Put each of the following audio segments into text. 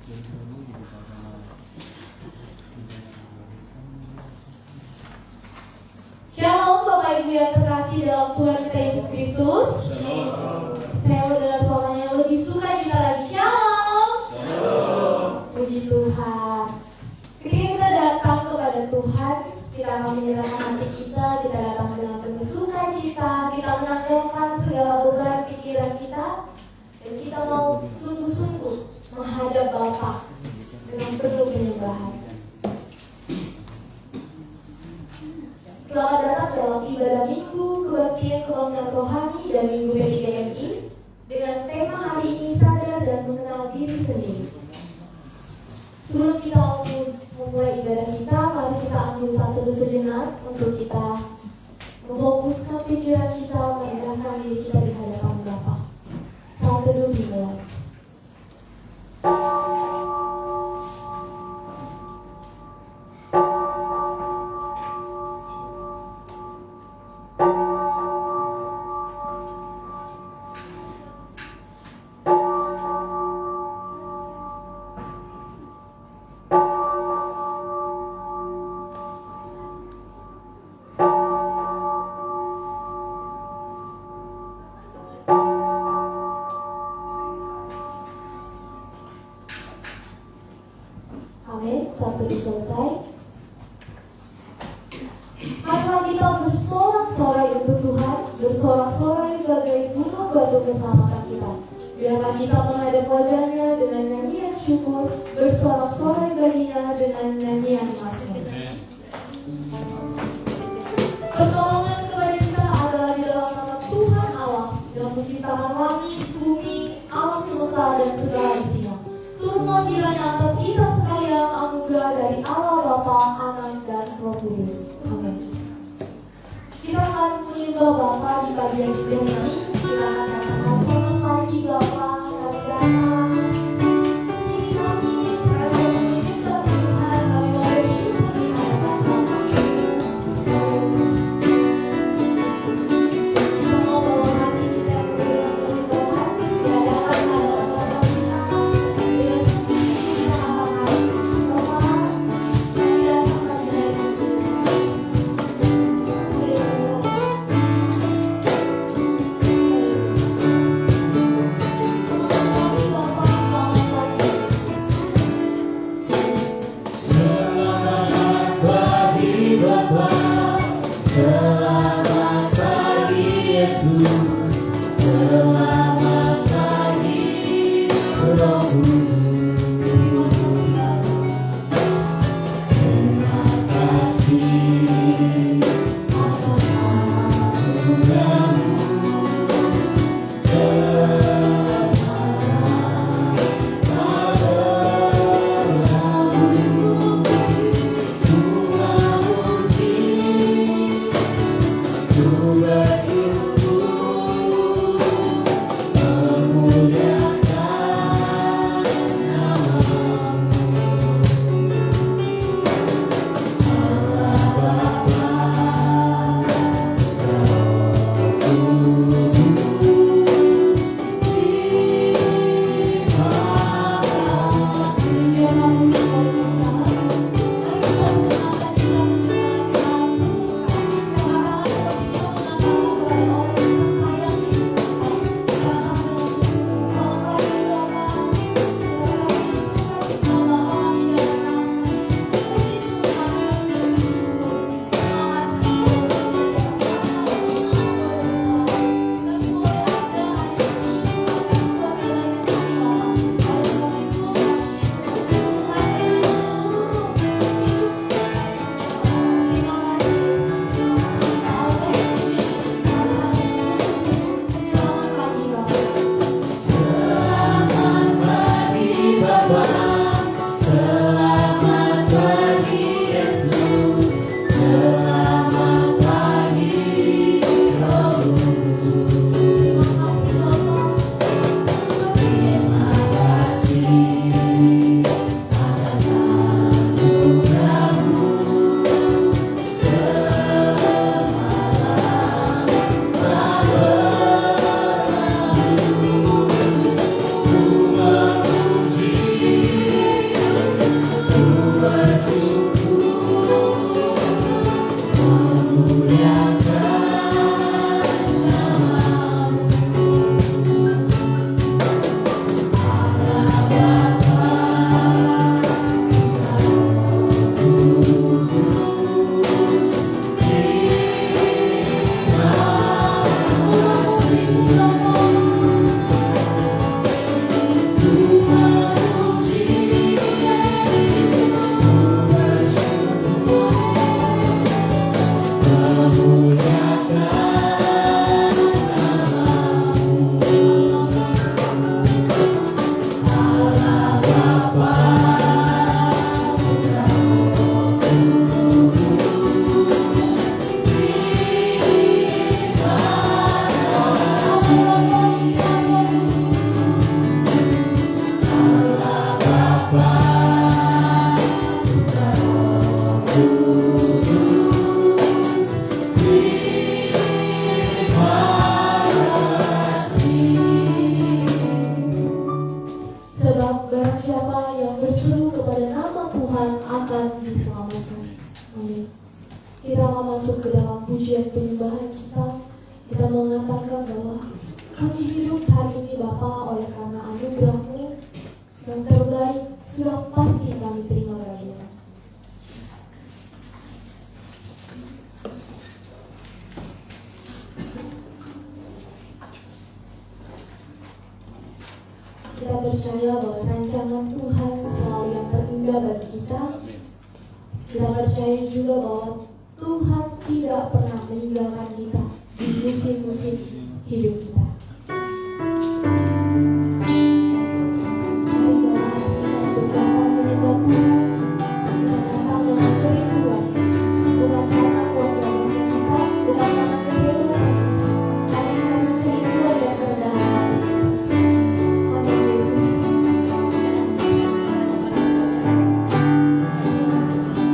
Shalom Bapak Ibu yang terkasih dalam Tuhan kita Yesus Kristus. Shalom. Saya mendengar suaranya yang lebih suka kita lagi. Shalom. Shalom. Puji Tuhan. Ketika kita datang kepada Tuhan, kita akan menyerahkan hati kita datang dengan penuh sukacita, kita menanggalkan segala beban pikiran kita, dan kita mau sungguh-sungguh menghadap Bapa dengan penuh penyembahan. Selamat datang dalam ibadah Minggu Kebaktian Kebangunan Rohani dan Minggu P3MI dengan tema hari ini sadar dan mengenal diri sendiri. Sebelum kita memulai ibadah kita, mari kita ambil satu sejenak untuk kita memfokuskan pikiran kita, merendahkan diri kita di hadapan Bapa. Saat teduh dimulai. Amin, saat itu selesai. Marilah kita bersorak-sorai untuk Tuhan, bersorak-sorai bagai gunung batu keselamatan kita. Biarlah kita menghadap wajahnya dengan nyanyian syukur, bersorak-sorai baginya dengan nyanyian mazmur. Pertolongan kepada kita adalah di dalam nama Tuhan Allah, yang menciptakan langit, bumi, alam semesta dan segala isinya. Turunlah kiranya atas kita sekalian anugerah dari Allah Bapa, Anak dan Roh Kudus. Amin. Kita akan menyembah Bapa di pagi yang indah ini. Kita akan katakan selamat pagi Bapa, kami datang. Sini kami sekarang menyembah Tuhan, kami mau bersyukur di hadapan Bapa. Kita mau bawa hati kita dengan penyembahan di hadapan Bapa kita. Dengan sungguh kita katakan Bapa, kami datang kami dari Yesus. Sebab barang siapa yang berseru kepada nama Tuhan akan diselamatkan. Amin. Kita akan masuk ke dalam pujian penyembahan kita. Kita mengatakan bahwa kami hidup hari ini Bapa oleh karena anugerah-Mu yang terbaik sudah pasti kami terima dari Tuhan. Kita percaya bahwa rancangan Tuhan selalu yang terindah bagi kita. Kita percaya juga bahwa Tuhan tidak pernah meninggalkan kita di musim-musim hidup kita. Mari kita untuk datang menyembah Tuhan. Kita datang dengan kerinduan, bukan karena kewajiban kita, bukan karena kehebatan, tapi karena kerinduan dan kerendahan hati. Amin Yesus. Terima kasih.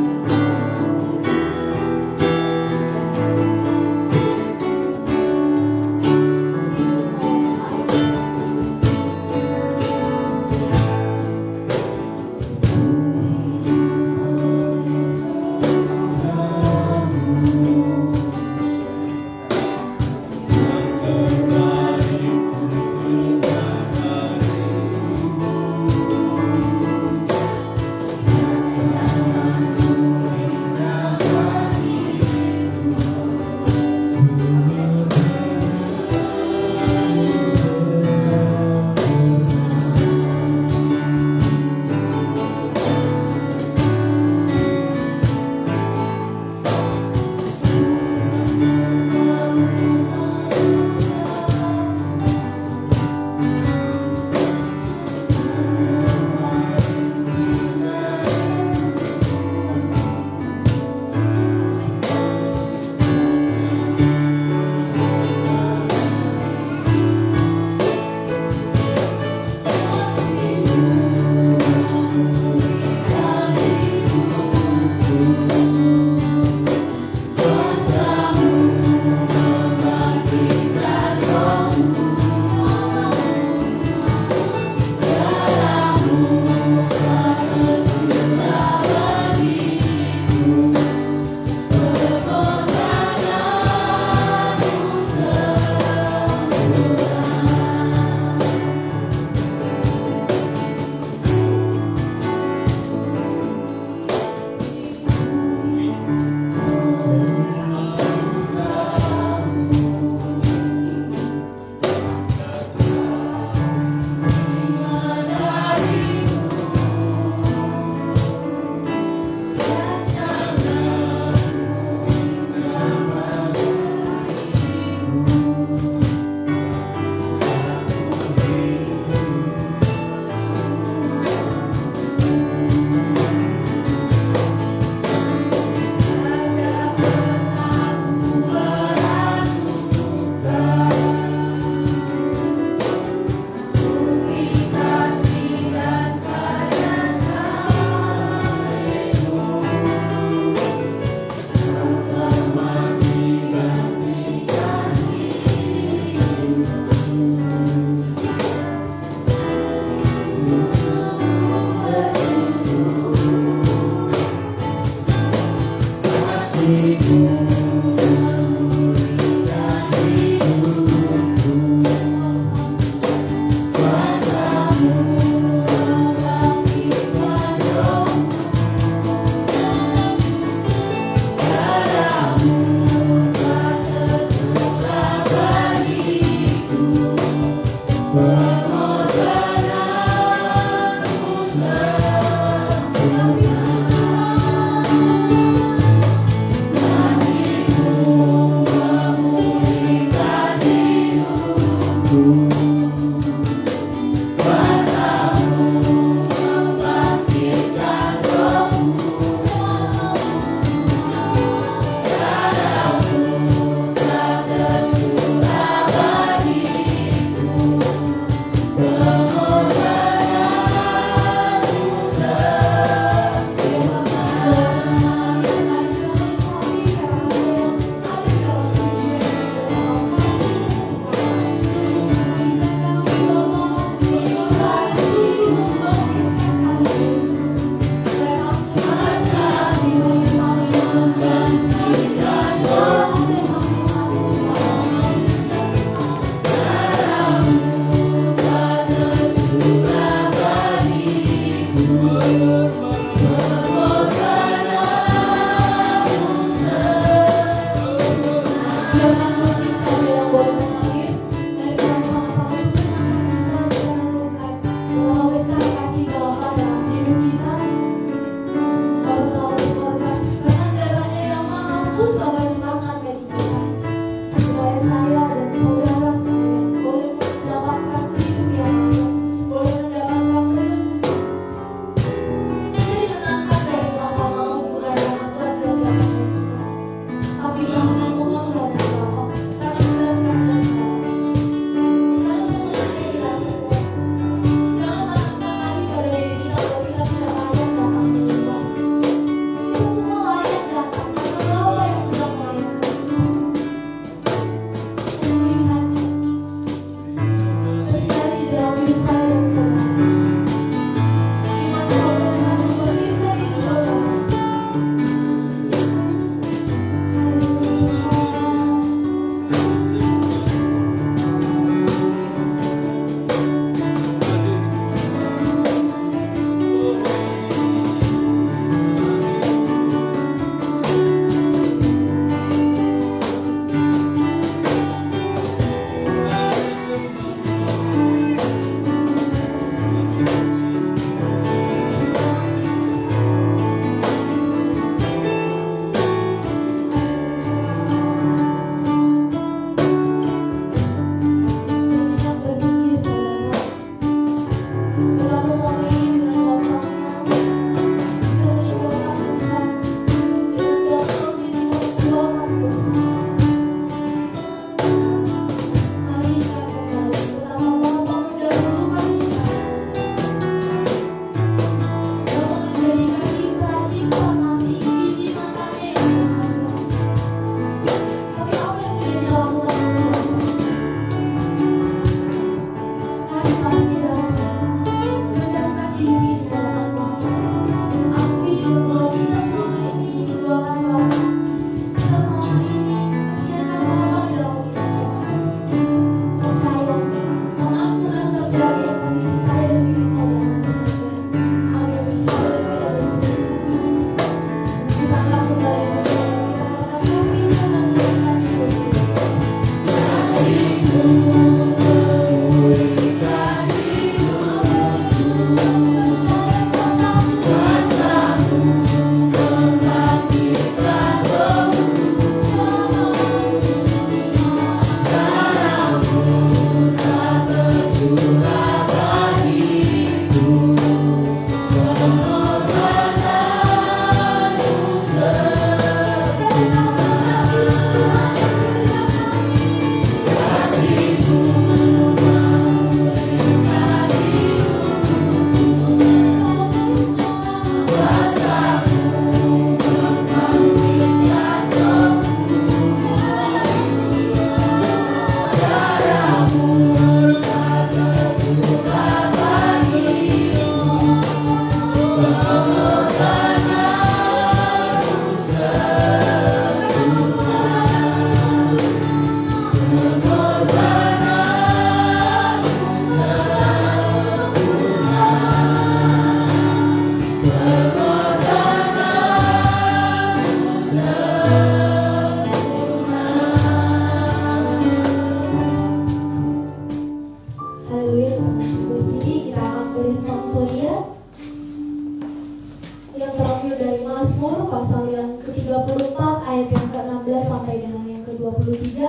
yang terambil dari Mazmur pasal yang ke-34 ayat yang ke-16 sampai dengan yang ke-23.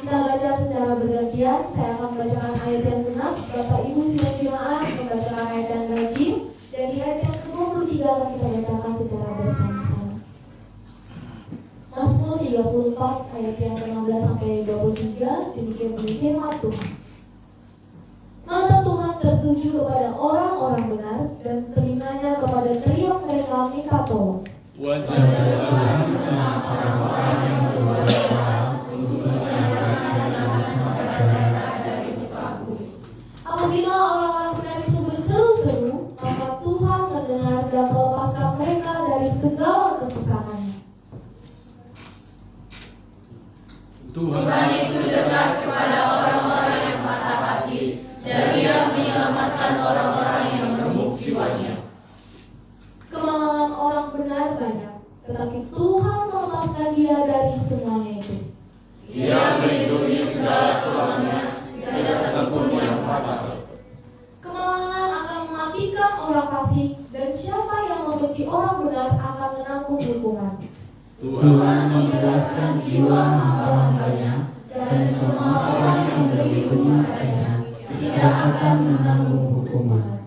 Kita baca secara bergantian. Saya akan membacakan ayat yang genap, Bapak Ibu sidang jemaat membacakan ayat yang ganjil, dan di ayat yang ke-23 akan kita bacakan secara bersama-sama. Mazmur 34 ayat yang ke-16 sampai 23, demikian bunyi firman Tuhan. Mata Tuhan tertuju kepada orang-orang benar, dan telinganya kepada teriak mereka minta tolong. Wajah Tuhan di tengah orang-orang yang berdosa untuk menyelamatkan mereka dari tukanku. Apabila orang-orang benar itu berseru-seru, maka Tuhan mendengar dan melepaskan mereka dari segala kesesakannya. Tuhan itu dekat kepada orang-orang yang patah hati, dan Dia menyelamatkan orang-orang yang remuk jiwanya. Kemalangan orang benar banyak, tetapi Tuhan melepaskan dia dari semuanya itu. Dia melindungi segala tulangnya, tidak satupun yang patah. Kemalangan akan mematikan orang fasik, dan siapa yang membenci orang benar akan menanggung hukuman. Tuhan membebaskan jiwa hamba-hambanya, dan semua orang yang berlindung padanya tidak akan menanggung hukuman.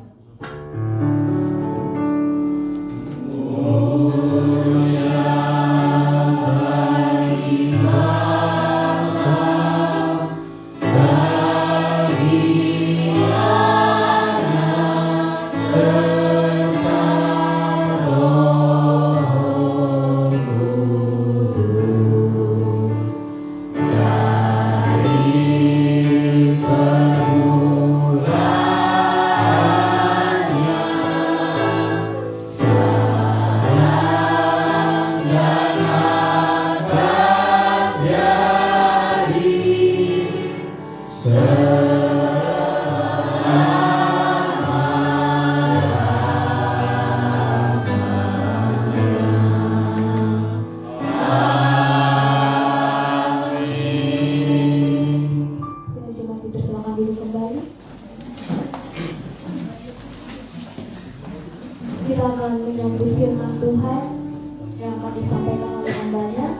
Kita akan menyambut firman Tuhan yang akan disampaikan oleh hambanya.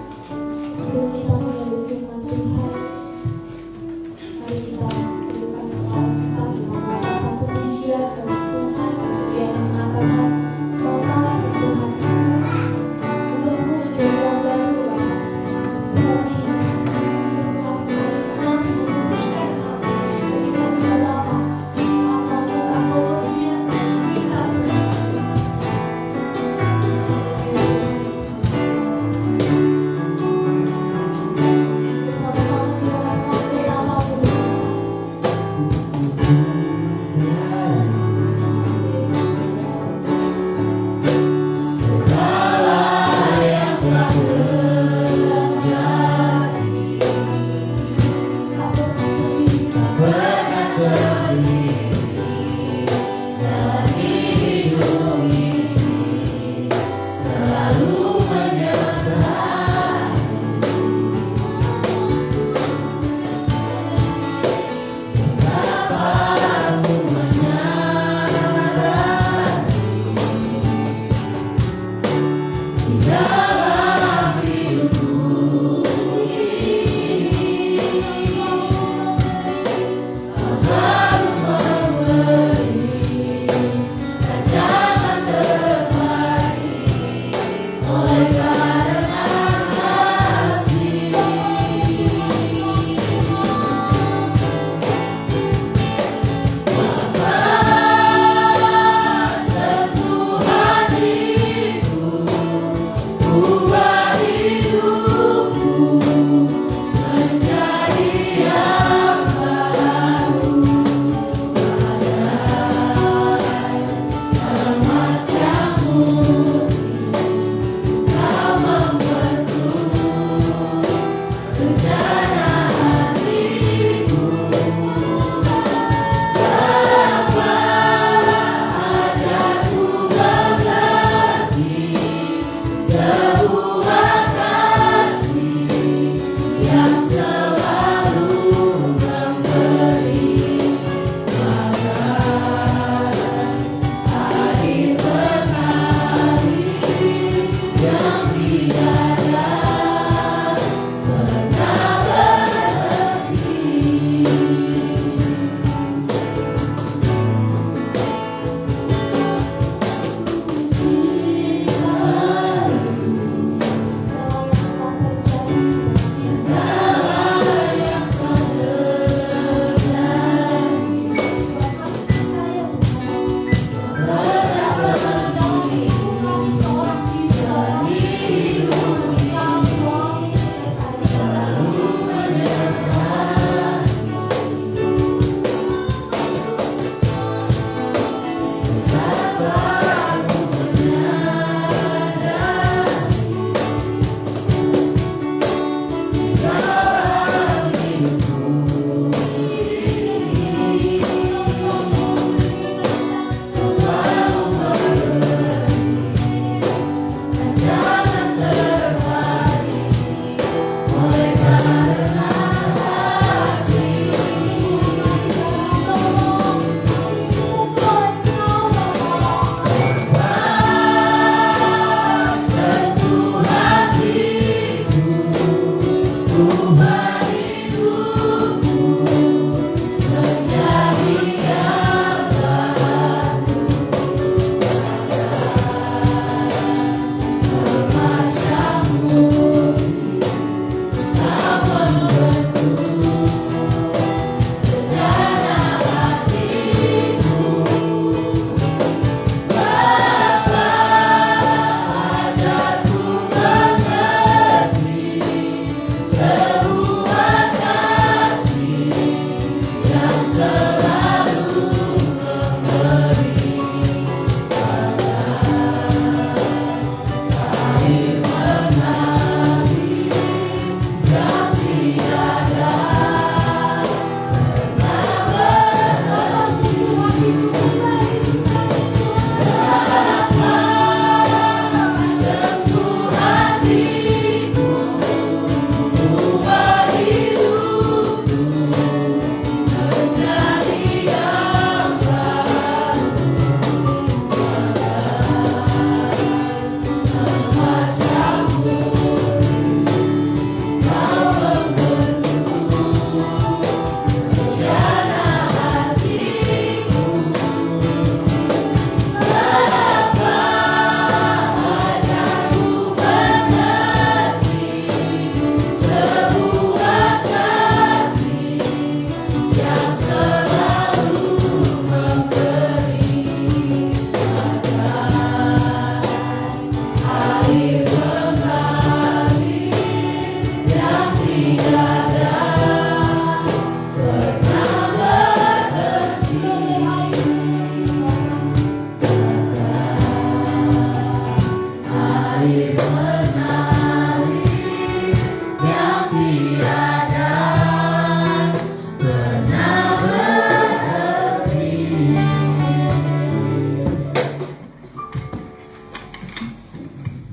Sebelum kita menyambut firman Tuhan, mari kita dudukkan kepala kita. Kita baca satu pujian dari Tuhan, pujian yang mengatakan, Bapa Tuhan itu, membangun menjadi orang baru, seperti semua emas membuktikan hasil demikian dia Bapa. Maka bukan pengertian kita sendiri.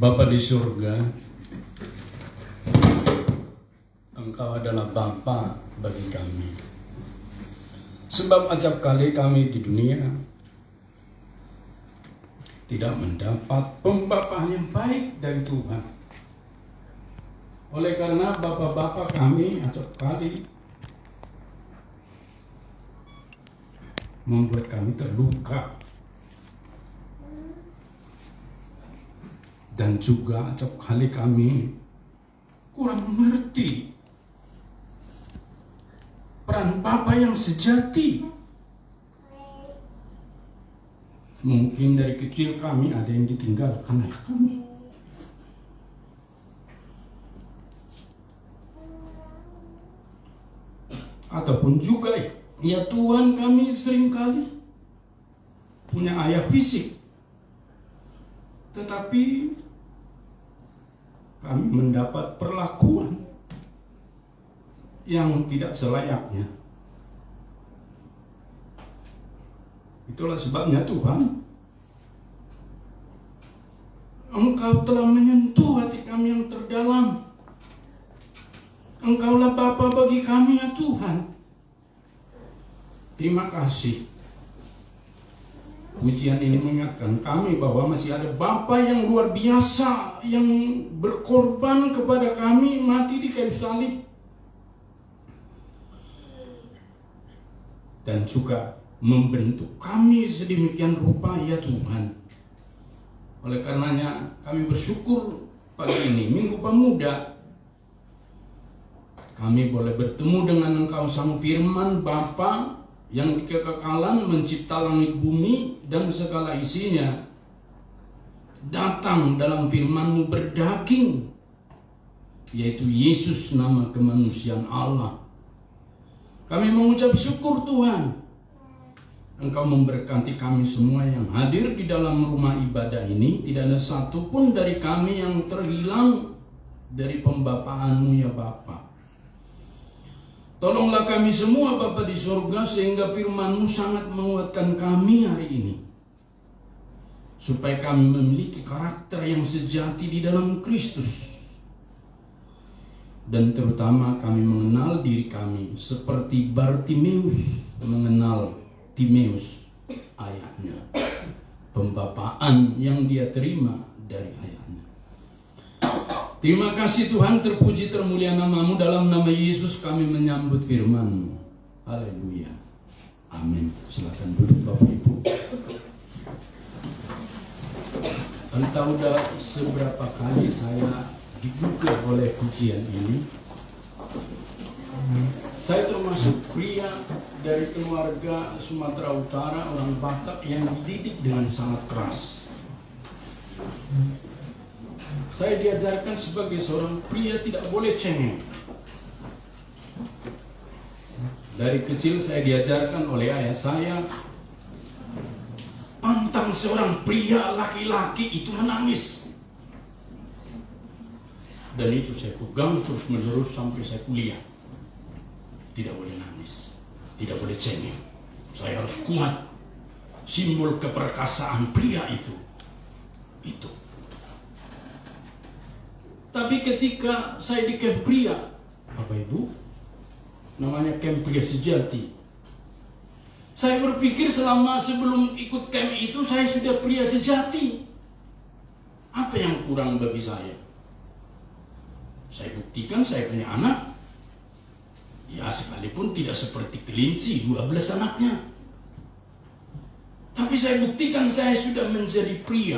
Bapa di surga, Engkau adalah Bapa bagi kami. Sebab acap kali kami di dunia tidak mendapat pembapaan yang baik dari Tuhan. Oleh karena Bapa-Bapa kami acap kali membuat kami terluka. Dan juga acap kali kami kurang mengerti peran Bapa yang sejati. Mungkin dari kecil kami ada yang ditinggalkan oleh kami. Ataupun juga ya Tuhan, kami seringkali punya ayah fisik, tetapi kami mendapat perlakuan yang tidak selayaknya. Itulah sebabnya Tuhan, Engkau telah menyentuh hati kami yang terdalam. Engkaulah Bapa bagi kami ya Tuhan. Terima kasih. Pujian ini mengingatkan kami bahwa masih ada Bapa yang luar biasa yang berkorban kepada kami, mati di kayu salib. Dan juga membentuk kami sedemikian rupa ya Tuhan. Oleh karenanya kami bersyukur pagi ini, Minggu Pemuda, kami boleh bertemu dengan Engkau Sang Firman Bapa yang di kekekalan mencipta langit bumi dan segala isinya, datang dalam firman-Mu berdaging, yaitu Yesus, nama kemanusiaan Allah. Kami mengucap syukur Tuhan, Engkau memberkati kami semua yang hadir di dalam rumah ibadah ini. Tidak ada satupun dari kami yang terhilang dari pembapaan-Mu ya Bapa. Tolonglah kami semua Bapa di surga, sehingga firman-Mu sangat menguatkan kami hari ini, supaya kami memiliki karakter yang sejati di dalam Kristus. Dan terutama kami mengenal diri kami seperti Bartimeus mengenal Timeus ayahnya. Pembapaan yang dia terima dari ayahnya. Terima kasih Tuhan, terpuji termulia nama-Mu. Dalam nama Yesus kami menyambut firman-Mu. Haleluya. Amin. Silakan duduk Bapak Ibu. Entah udah seberapa kali saya digugah oleh pujian ini. Saya termasuk pria dari keluarga Sumatera Utara, orang Batak yang dididik dengan sangat keras. Saya diajarkan sebagai seorang pria tidak boleh cengeng. Dari kecil saya diajarkan oleh ayah saya, pantang seorang pria laki-laki itu menangis. Dan itu saya pegang terus menerus sampai saya kuliah. Tidak boleh nangis, tidak boleh cengeng. Saya harus kuat. Simbol keperkasaan pria itu. Tapi ketika saya di camp pria, Bapak Ibu, namanya camp pria sejati, saya berpikir selama sebelum ikut camp itu saya sudah pria sejati. Apa yang kurang bagi saya? Saya buktikan saya punya anak. Ya sekalipun tidak seperti kelinci 12 anaknya, tapi saya buktikan saya sudah menjadi pria.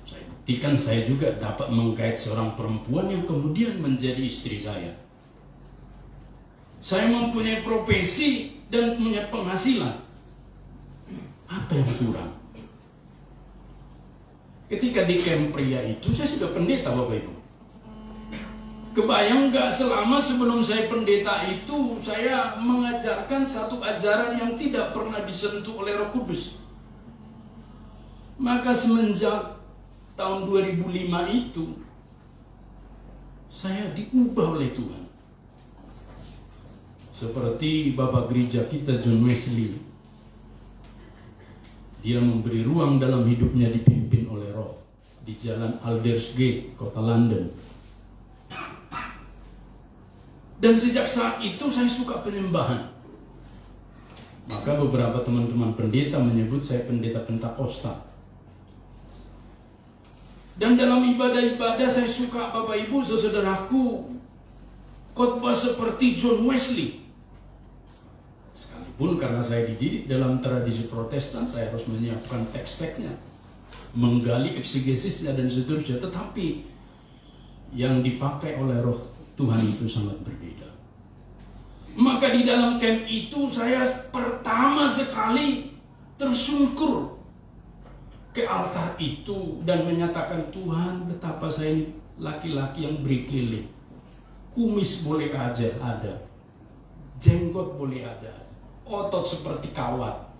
Saya buktikan saya juga dapat mengkait seorang perempuan yang kemudian menjadi istri saya. Saya mempunyai profesi dan punya penghasilan. Apa yang kurang? Ketika di camp pria itu saya sudah pendeta Bapak Ibu. Kebayang gak selama sebelum saya pendeta itu saya mengajarkan satu ajaran yang tidak pernah disentuh oleh Roh Kudus. Maka semenjak tahun 2005 itu saya diubah oleh Tuhan. Seperti Bapak Gereja kita John Wesley, dia memberi ruang dalam hidupnya dipimpin oleh Roh. di Jalan Aldersgate, kota London. Dan sejak saat itu saya suka penyembahan. Maka beberapa teman-teman pendeta menyebut saya pendeta Pentakosta. Dan dalam ibadah-ibadah saya suka, Bapak Ibu, saudaraku, khotbah seperti John Wesley. Sekalipun karena saya dididik dalam tradisi Protestan, saya harus menyiapkan teks-teksnya, menggali eksegesisnya dan seterusnya. Tetapi yang dipakai oleh Roh Tuhan itu sangat berbeda. Maka di dalam camp itu saya pertama sekali tersungkur ke altar itu dan menyatakan, Tuhan, betapa saya ini laki-laki yang berkelil. Kumis boleh aja ada, jenggot boleh ada, otot seperti kawat,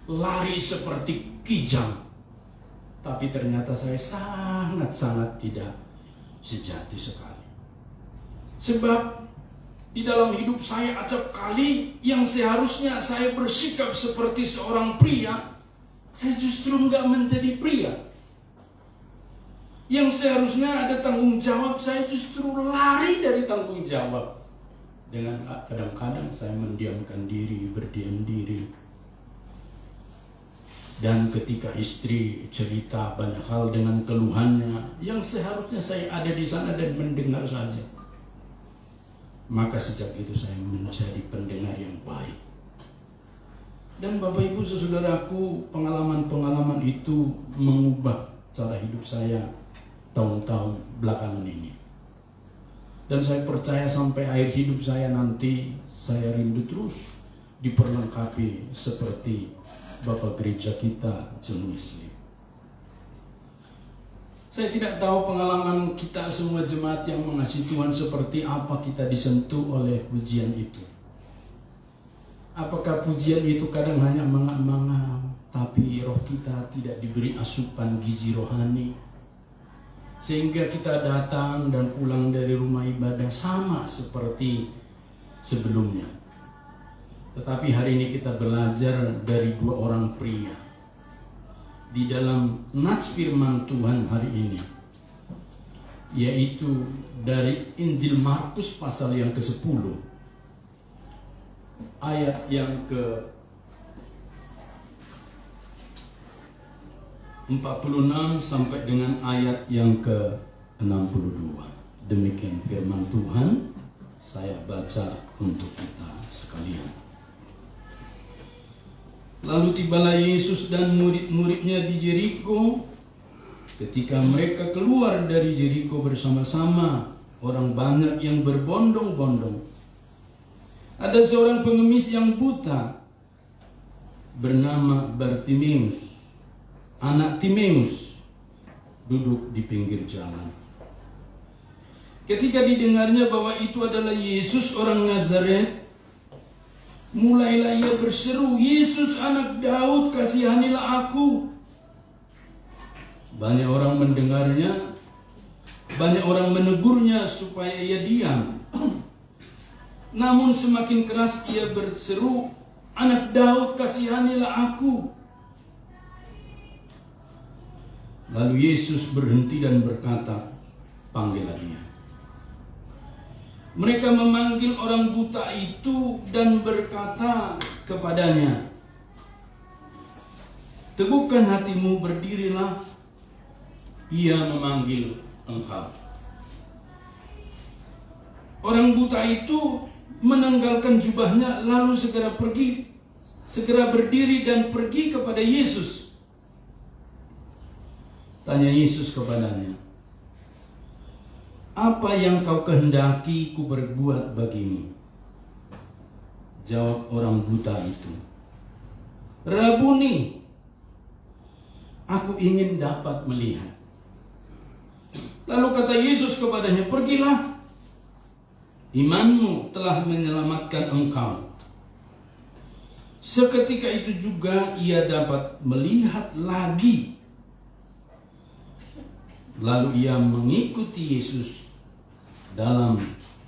lari seperti kijang. Tapi ternyata saya sangat-sangat tidak sejati sekali. Sebab di dalam hidup saya acap kali yang seharusnya saya bersikap seperti seorang pria, saya justru nggak menjadi pria. Yang seharusnya ada tanggung jawab, saya justru lari dari tanggung jawab. Dengan kadang-kadang saya mendiamkan diri, berdiam diri. Dan ketika istri cerita banyak hal dengan keluhannya, yang seharusnya saya ada di sana dan mendengar saja. Maka sejak itu saya menjadi pendengar yang baik. Dan Bapak Ibu saudaraku, pengalaman-pengalaman itu mengubah cara hidup saya tahun-tahun belakangan ini. Dan saya percaya sampai akhir hidup saya nanti, saya rindu terus diperlengkapi seperti Bapak Gereja kita, John Wesley. Saya tidak tahu pengalaman kita semua jemaat yang mengasihi Tuhan seperti apa kita disentuh oleh pujian itu. Apakah pujian itu kadang hanya mengam-mengam, tapi roh kita tidak diberi asupan gizi rohani, sehingga kita datang dan pulang dari rumah ibadah sama seperti sebelumnya. Tetapi hari ini kita belajar dari dua orang pria di dalam nats firman Tuhan hari ini, yaitu dari Injil Markus pasal yang ke-10 ayat yang ke-46 sampai dengan ayat yang ke-62. Demikian firman Tuhan, saya baca untuk kita sekalian. Lalu tibalah Yesus dan murid-muridnya di Jeriko. Ketika mereka keluar dari Jeriko bersama-sama, orang banyak yang berbondong-bondong. Ada seorang pengemis yang buta bernama Bartimeus, anak Timeus, duduk di pinggir jalan. Ketika didengarnya bahwa itu adalah Yesus orang Nazaret, mulailah ia berseru, Yesus anak Daud, kasihanilah aku. Banyak orang mendengarnya, banyak orang menegurnya supaya ia diam. Namun semakin keras ia berseru, anak Daud, kasihanilah aku. Lalu Yesus berhenti dan berkata, panggillah dia. Mereka memanggil orang buta itu dan berkata kepadanya, teguhkan hatimu, berdirilah, ia memanggil engkau. Orang buta itu menanggalkan jubahnya lalu segera berdiri dan pergi kepada Yesus. Tanya Yesus kepadanya, apa yang kau kehendaki ku berbuat bagimu? Jawab orang buta itu, Rabuni, aku ingin dapat melihat. Lalu kata Yesus kepadanya, pergilah, imanmu telah menyelamatkan engkau. Seketika itu juga ia dapat melihat lagi. Lalu ia mengikuti Yesus dalam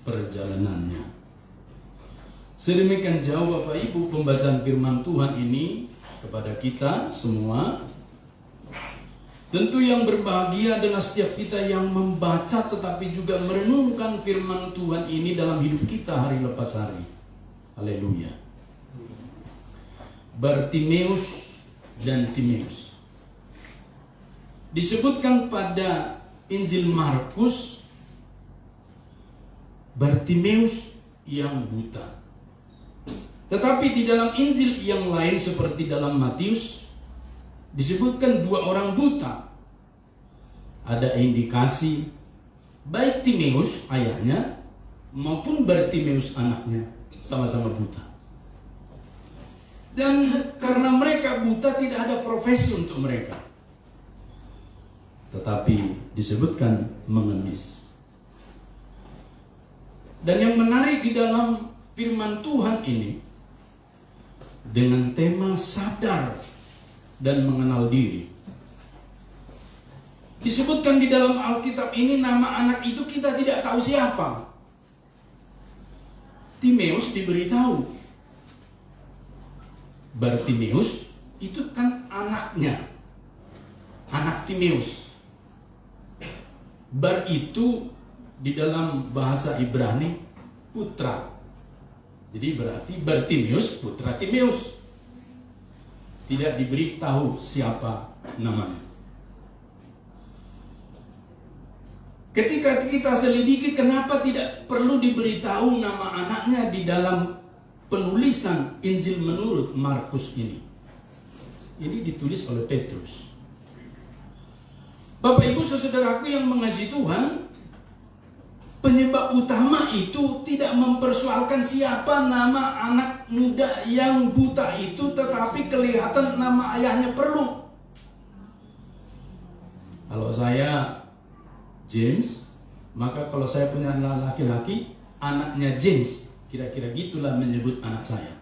perjalanannya. Sedemikian jauh Bapak Ibu pembacaan firman Tuhan ini kepada kita semua. Tentu yang berbahagia adalah setiap kita yang membaca tetapi juga merenungkan firman Tuhan ini dalam hidup kita hari lepas hari. Haleluya. Bartimeus dan Timeus disebutkan pada Injil Markus, Bartimeus yang buta. Tetapi di dalam Injil yang lain seperti dalam Matius disebutkan dua orang buta. Ada indikasi baik Timeus ayahnya maupun Bartimeus anaknya sama-sama buta. Dan karena mereka buta tidak ada profesi untuk mereka. Tetapi disebutkan mengemis. Dan yang menarik di dalam firman Tuhan ini dengan tema sadar dan mengenal diri. Disebutkan di dalam Alkitab ini nama anak itu kita tidak tahu siapa. Timeus diberitahu. Bartimeus itu kan anaknya. Anak Timeus. Bar itu di dalam bahasa Ibrani putra. Jadi berarti Bartimeus putra Timeus. Tidak diberitahu siapa namanya. Ketika kita selidiki kenapa tidak perlu diberitahu nama anaknya di dalam penulisan Injil menurut Markus ini. Ini ditulis oleh Petrus. Bapak Ibu saudaraku yang mengasihi Tuhan, penyebab utama itu tidak mempersoalkan siapa nama anak muda yang buta itu, tetapi kelihatan nama ayahnya perlu. Kalau saya James, maka kalau saya punya anak laki-laki, anaknya James, kira-kira gitulah menyebut anak saya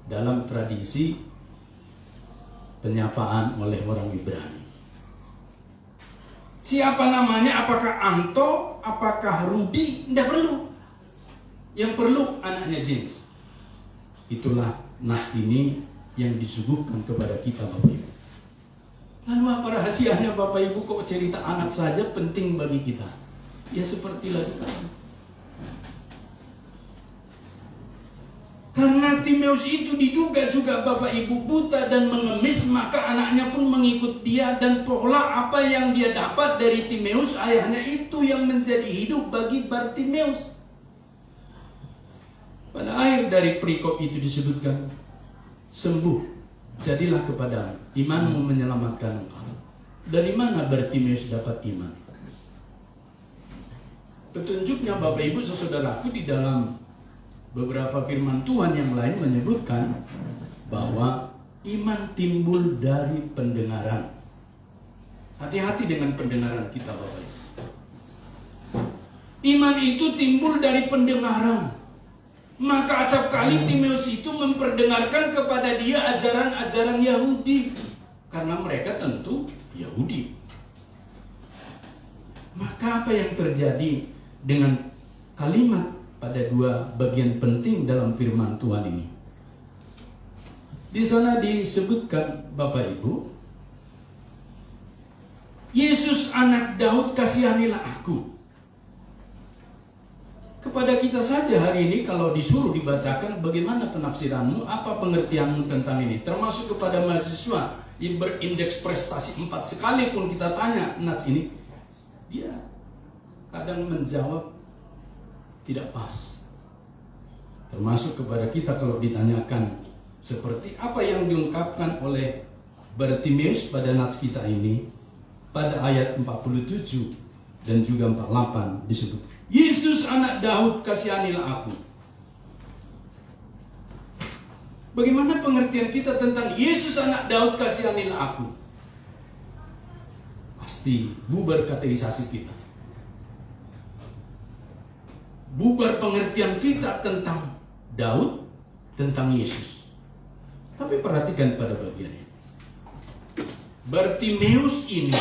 dalam tradisi penyapaan oleh orang Ibrani. Siapa namanya? Apakah Anto? Apakah Rudi? Tidak perlu. Yang perlu anaknya James. Itulah nas ini yang disuguhkan kepada kita Bapak Ibu. Lalu apa rahasianya Bapak Ibu kok cerita anak saja penting bagi kita? Ya sepertilah itu. Karena Timeus itu diduga juga Bapak Ibu buta dan mengemis, maka anaknya pun mengikut dia, dan pola apa yang dia dapat dari Timeus ayahnya itu yang menjadi hidup bagi Bartimeus. Pada akhir dari perikop itu disebutkan, sembuh, jadilah kepadamu, imanmu menyelamatkan engkau. Dari mana Bartimeus dapat iman? Petunjuknya Bapak Ibu saudaraku di dalam beberapa firman Tuhan yang lain menyebutkan bahwa iman timbul dari pendengaran. Hati-hati dengan pendengaran kita Bapak Ibu. Iman itu timbul dari pendengaran. Maka acap kali Timeus itu memperdengarkan kepada dia ajaran-ajaran Yahudi. Karena mereka tentu Yahudi. Maka apa yang terjadi dengan kalimat pada dua bagian penting dalam firman Tuhan ini? Di sana disebutkan Bapak Ibu, Yesus anak Daud kasihanilah aku. Kepada kita saja hari ini kalau disuruh dibacakan bagaimana penafsiranmu, apa pengertianmu tentang ini, termasuk kepada mahasiswa yang berindeks prestasi 4 sekalipun kita tanya nats ini, dia kadang menjawab tidak pas. Termasuk kepada kita kalau ditanyakan seperti apa yang diungkapkan oleh Bartimeus pada nats kita ini pada ayat 47 dan juga 48 disebut, Yesus anak Daud kasihanilah aku. Bagaimana pengertian kita tentang Yesus anak Daud kasihanilah aku? Pasti bubar kategorisasi kita. Bubar pengertian kita tentang Daud, tentang Yesus. Tapi perhatikan pada bagian ini. Bartimeus ini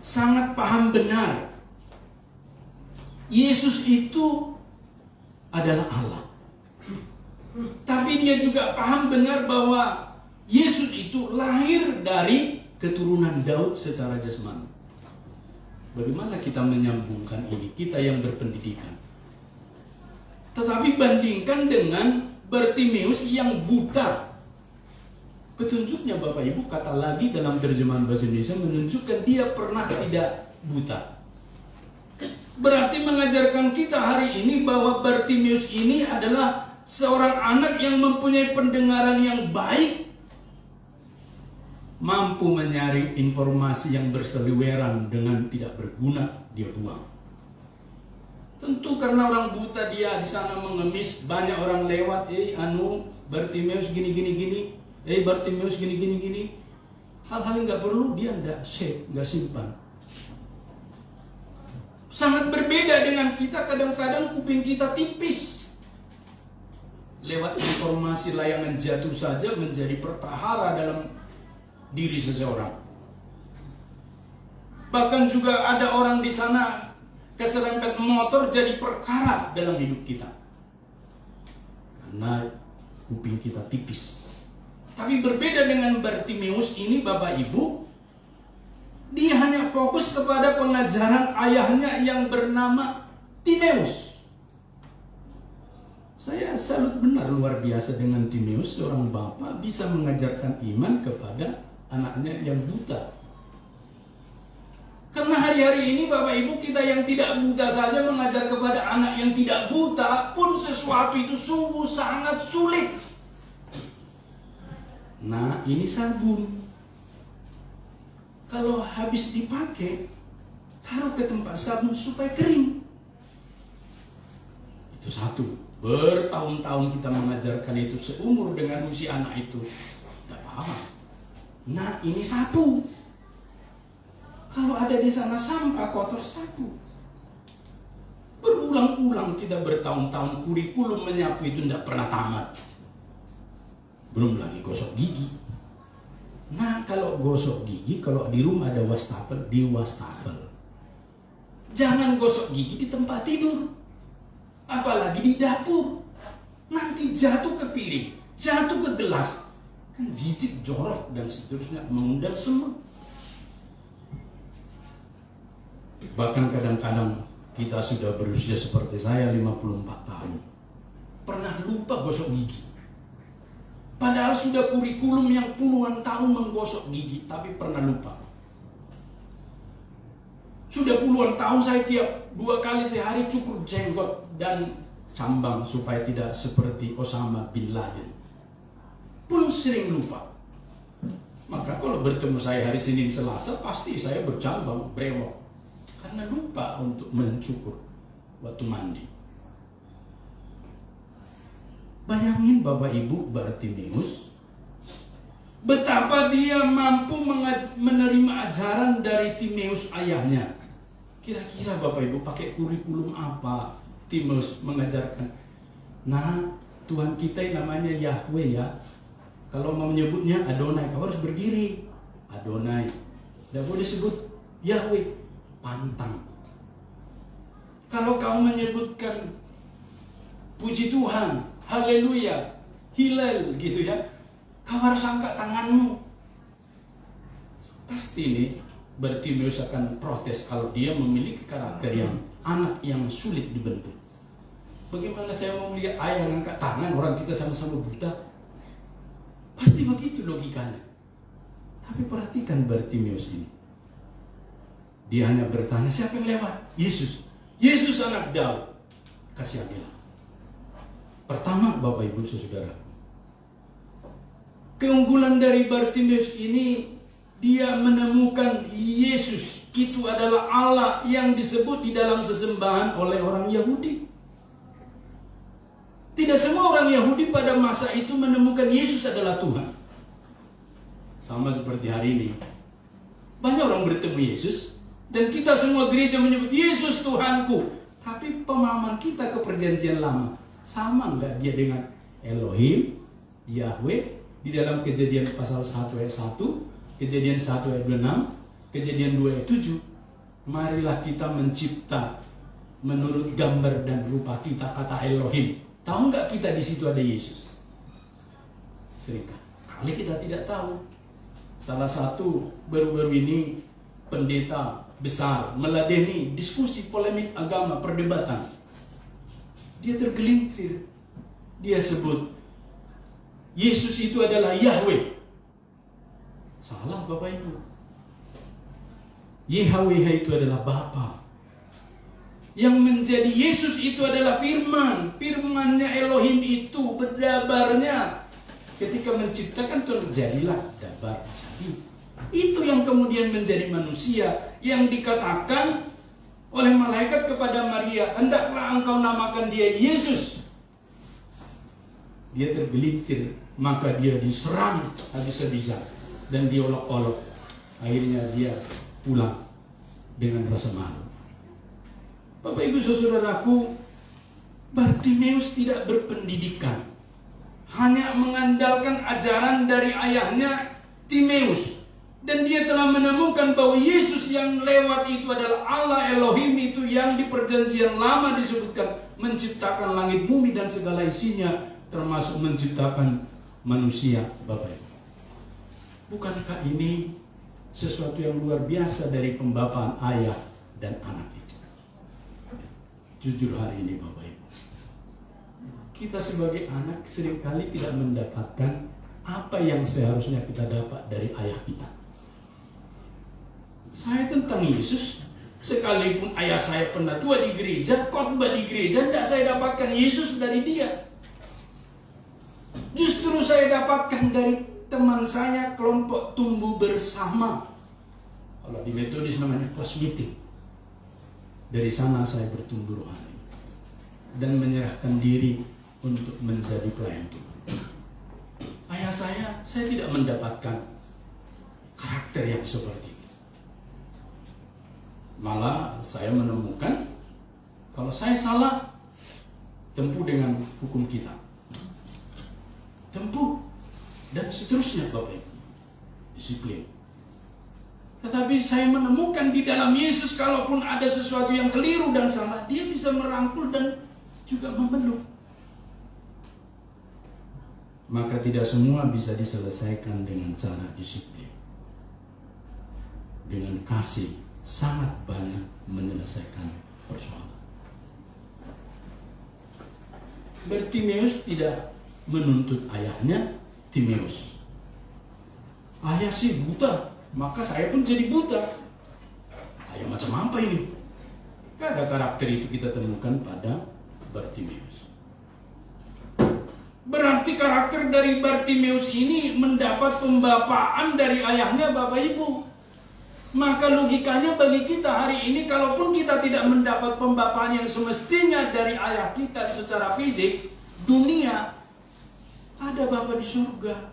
sangat paham benar Yesus itu adalah Allah. Tapi dia juga paham benar bahwa Yesus itu lahir dari keturunan Daud secara jasmani. Bagaimana kita menyambungkan ini, kita yang berpendidikan? Tetapi bandingkan dengan Bartimeus yang buta. Petunjuknya Bapak Ibu, kata lagi dalam terjemahan bahasa Indonesia, menunjukkan dia pernah tidak buta. Berarti mengajarkan kita hari ini bahwa Bartimeus ini adalah seorang anak yang mempunyai pendengaran yang baik, mampu menyaring informasi yang berseliweran dengan tidak berguna, dia buang. Tentu karena orang buta, dia di sana mengemis, banyak orang lewat, Bartimeus gini. Bartimeus gini. Hal-hal yang nggak perlu dia nggak simpan. Sangat berbeda dengan kita, kadang-kadang kuping kita tipis. Lewat informasi layangan jatuh saja menjadi pertahara dalam diri seseorang. Bahkan juga ada orang di sana keserempet motor jadi perkara dalam hidup kita. Karena kuping kita tipis. Tapi berbeda dengan Bartimeus ini Bapak Ibu, dia hanya fokus kepada pengajaran ayahnya yang bernama Timeus. Saya salut benar luar biasa dengan Timeus, seorang bapak bisa mengajarkan iman kepada anaknya yang buta. Karena hari-hari ini Bapak Ibu, kita yang tidak buta saja mengajar kepada anak yang tidak buta pun sesuatu itu sungguh sangat sulit. Nah, ini sabun. Kalau habis dipakai, taruh ke tempat sabun supaya kering. Itu satu. Bertahun-tahun kita mengajarkan itu, seumur dengan usia anak itu. Tidak apa-apa. Nah, ini satu. Kalau ada di sana sampah kotor, satu. Berulang-ulang kita bertahun-tahun kurikulum menyapu itu tidak pernah tamat. Belum lagi gosok gigi. Nah, kalau gosok gigi, kalau di rumah ada wastafel, di wastafel. Jangan gosok gigi di tempat tidur. Apalagi di dapur. Nanti jatuh ke piring, jatuh ke gelas. Kan jijik, jorok, dan seterusnya, mengundang semua. Bahkan kadang-kadang kita sudah berusia seperti saya 54 tahun. Pernah lupa gosok gigi. Padahal sudah kurikulum yang puluhan tahun menggosok gigi, tapi pernah lupa. Sudah puluhan tahun saya tiap 2 kali sehari cukur jenggot dan cambang supaya tidak seperti Osama bin Laden. Pun sering lupa. Maka kalau bertemu saya hari Senin Selasa, pasti saya bercambang, brewok. Karena lupa untuk mencukur waktu mandi. Bayangin Bapak Ibu Bartimeus, betapa dia mampu menerima ajaran dari Timeus ayahnya. Kira-kira Bapak Ibu pakai kurikulum apa Timeus mengajarkan? Nah, Tuhan kita yang namanya Yahweh ya. Kalau mau menyebutnya Adonai, kau harus berdiri. Adonai. Tidak boleh sebut Yahweh, pantang. Kalau kau menyebutkan puji Tuhan, haleluya, Hillel gitu ya, kau harus angkat tanganmu. Pasti nih Bartimeus akan protes kalau dia memiliki karakter yang anak yang sulit dibentuk. Bagaimana saya mau melihat ayah yang angkat tangan, orang kita sama-sama buta? Pasti begitu logikanya. Tapi perhatikan Bartimeus ini. Dia hanya bertanya, siapa yang lewat? Yesus. Yesus anak Daud. Kasihanilah. Pertama Bapak Ibu Saudara, keunggulan dari Bartimeus ini, dia menemukan Yesus itu adalah Allah yang disebut di dalam sesembahan oleh orang Yahudi. Tidak semua orang Yahudi pada masa itu menemukan Yesus adalah Tuhan. Sama seperti hari ini. Banyak orang bertemu Yesus, dan kita semua gereja menyebut Yesus Tuhanku. Tapi pemahaman kita ke perjanjian lama, sama enggak dia dengan Elohim, Yahweh, di dalam Kejadian pasal 1 ayat 1, Kejadian 1 ayat 26, Kejadian 2 ayat 7. Marilah kita mencipta menurut gambar dan rupa kita, kata Elohim. Tahu nggak kita di situ ada Yesus? Seringkali kita tidak tahu. Salah satu baru-baru ini pendeta besar meladeni diskusi polemik agama, perdebatan. Dia tergelincir. Dia sebut Yesus itu adalah Yahweh. Salah Bapak Ibu. Yahweh itu adalah Bapa. Yang menjadi Yesus itu adalah firman. Firmannya Elohim itu berdabarnya. Ketika menciptakan Tuhan, jadilah dabar. Jadi itu yang kemudian menjadi manusia, yang dikatakan oleh malaikat kepada Maria, hendaklah engkau namakan dia Yesus. Dia tergelincir, maka dia diserang habis-habisan dan diolok-olok. Akhirnya dia pulang dengan rasa malu. Bapak Ibu Saudaraku, Bartimeus tidak berpendidikan, hanya mengandalkan ajaran dari ayahnya Timeus. Dan dia telah menemukan bahwa Yesus yang lewat itu adalah Allah Elohim itu yang di perjanjian lama disebutkan menciptakan langit bumi dan segala isinya, termasuk menciptakan manusia. Bapak Ibu, bukankah ini sesuatu yang luar biasa dari pembapaan ayah dan anak itu? Jujur hari ini Bapak Ibu, kita sebagai anak seringkali tidak mendapatkan apa yang seharusnya kita dapat dari ayah kita. Saya tentang Yesus, sekalipun ayah saya pernah tua di gereja, khotbah di gereja, tidak saya dapatkan Yesus dari dia. Justru saya dapatkan dari teman saya kelompok tumbuh bersama. Kalau di metodis namanya class meeting. Dari sana saya bertumbuh rohani dan menyerahkan diri untuk menjadi pelayan Tuhan. Ayah saya tidak mendapatkan karakter yang seperti itu. Malah saya menemukan kalau saya salah, tempuh dengan hukum kita. Tempuh dan seterusnya Bapak Ibu. Disiplin. Tetapi saya menemukan di dalam Yesus, kalaupun ada sesuatu yang keliru dan salah, dia bisa merangkul dan juga memeluk. Maka tidak semua bisa diselesaikan dengan cara disiplin. Dengan kasih sangat banyak menyelesaikan persoalan. Bartimeus tidak menuntut ayahnya Timeus. Ayah sih buta, maka saya pun jadi buta. Ayah macam apa ini? Ada karakter itu kita temukan pada Bartimeus. Berarti karakter dari Bartimeus ini mendapat pembapaan dari ayahnya Bapak Ibu. Maka logikanya bagi kita hari ini, kalaupun kita tidak mendapat pembapaan yang semestinya dari ayah kita secara fisik, dunia, ada Bapa di surga.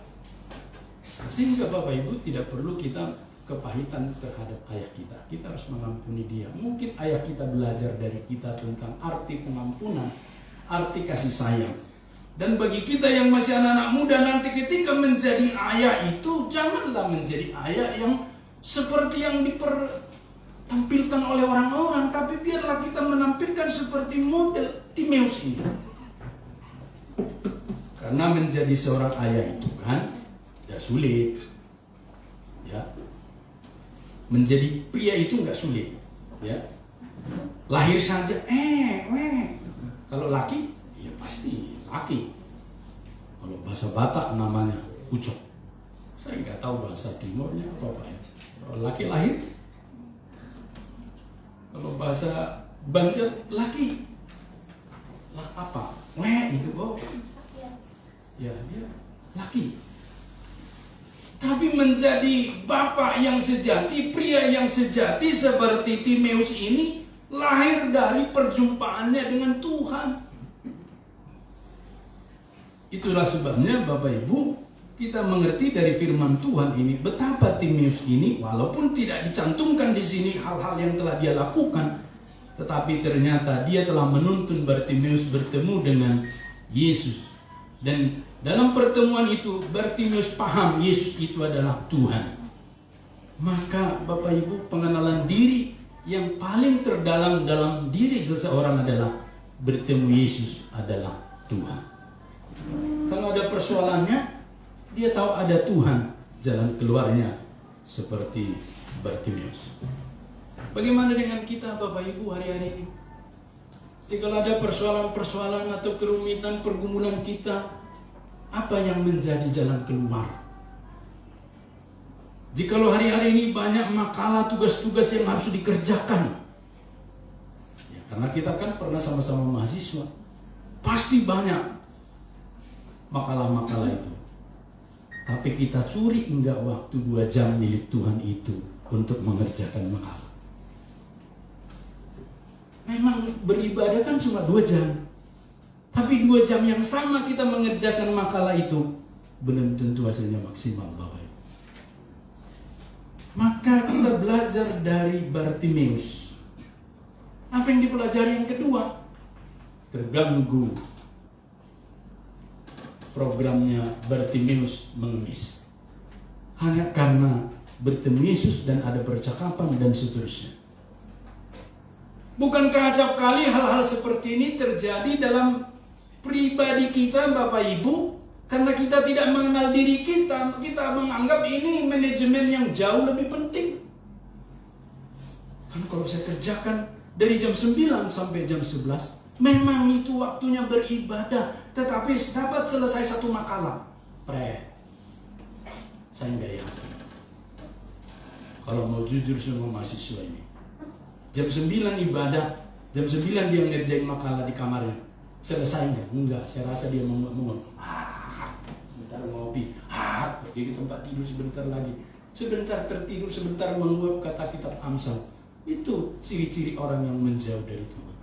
Sehingga Bapak Ibu tidak perlu kita kepahitan terhadap ayah kita. Kita harus mengampuni dia. Mungkin ayah kita belajar dari kita tentang arti pengampunan, arti kasih sayang. Dan bagi kita yang masih anak-anak muda, nanti ketika menjadi ayah itu, janganlah menjadi ayah yang seperti yang dipertampilkan oleh orang-orang, tapi biarlah kita menampilkan seperti model Timeus ini. Karena menjadi seorang ayah itu kan tidak sulit, ya. Menjadi pria itu nggak sulit, ya. Lahir saja, kalau laki, ya pasti laki. Kalau bahasa Batak namanya ucok. Saya nggak tahu bahasa Timurnya apa aja. Kalau laki lahir, kalau bahasa Banjar laki, lah apa? Itu ya dia laki. Tapi menjadi bapak yang sejati, pria yang sejati seperti Timeus ini lahir dari perjumpaannya dengan Tuhan. Itulah sebabnya Bapak Ibu, kita mengerti dari firman Tuhan ini betapa Timeus ini walaupun tidak dicantumkan di sini hal-hal yang telah dia lakukan, tetapi ternyata dia telah menuntun Bartimeus bertemu dengan Yesus. Dan dalam pertemuan itu Bartimeus paham Yesus itu adalah Tuhan. Maka Bapak Ibu, pengenalan diri yang paling terdalam dalam diri seseorang adalah bertemu Yesus adalah Tuhan. Kalau ada persoalannya, dia tahu ada Tuhan jalan keluarnya seperti Bartimeus. Bagaimana dengan kita Bapak Ibu hari-hari ini? Jika ada persoalan-persoalan atau kerumitan pergumulan kita, apa yang menjadi jalan keluar? Jikalau hari-hari ini banyak makalah tugas-tugas yang harus dikerjakan, ya, karena kita kan pernah sama-sama mahasiswa, pasti banyak makalah-makalah itu. Tapi kita curi hingga waktu 2 jam milik Tuhan itu untuk mengerjakan makalah. Memang beribadah kan cuma 2 jam. Tapi 2 jam yang sama kita mengerjakan makalah itu, belum tentu hasilnya maksimal Bapak Ibu. Maka kita belajar dari Bartimeus. Apa yang dipelajari yang kedua? Terganggu programnya Bartimeus mengemis. Hanya karena bertemu Yesus dan ada percakapan dan seterusnya. Bukankah acap kali hal-hal seperti ini terjadi dalam pribadi kita Bapak Ibu? Karena kita tidak mengenal diri kita, kita menganggap ini manajemen yang jauh lebih penting. Kan kalau saya kerjakan dari jam 9 sampai jam 11, memang itu waktunya beribadah, tetapi dapat selesai 1 makalah. Saya nggak yakin. Kalau mau jujur semua mahasiswa ini, jam 9 ibadah, jam 9 dia ngerjain makalah di kamarnya. Selesai nggak? Enggak, saya rasa dia menguap-menguap. Sebentar ngopi, pergi ke tempat tidur sebentar lagi. Sebentar tertidur, sebentar menguap, kata kitab Amsal. Itu ciri-ciri orang yang menjauh dari Tuhan.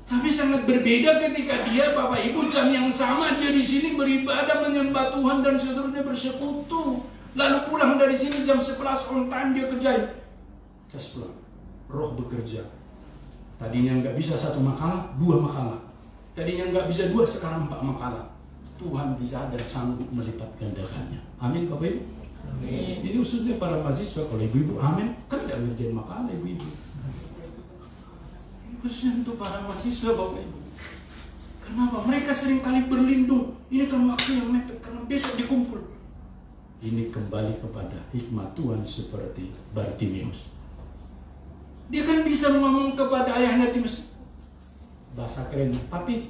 Tapi sangat berbeda ketika dia, Bapak Ibu, jam yang sama dia di sini beribadah, menyembah Tuhan dan seterusnya, bersekutu. Lalu pulang dari sini jam 11 on time dia kerjain. Just pulang. Roh bekerja. Tadinya nggak bisa 1 makalah, 2 makalah. Tadinya nggak bisa 2, sekarang 4 makalah. Tuhan bisa dan sanggup melipat gandakannya. Amin Bapak Ibu. Amin. Jadi khususnya para mahasiswa, kalau ibu-ibu amin, kan nggak ngerjain makalah ibu-ibu. Khususnya untuk para mahasiswa Bapak Ibu. Kenapa? Mereka seringkali berlindung. Ini kan waktu yang mepet, karena besok dikumpul. Ini kembali kepada hikmat Tuhan seperti Bartimeus. Dia kan bisa ngomong kepada ayahnya Timus, bahasa keren, papi.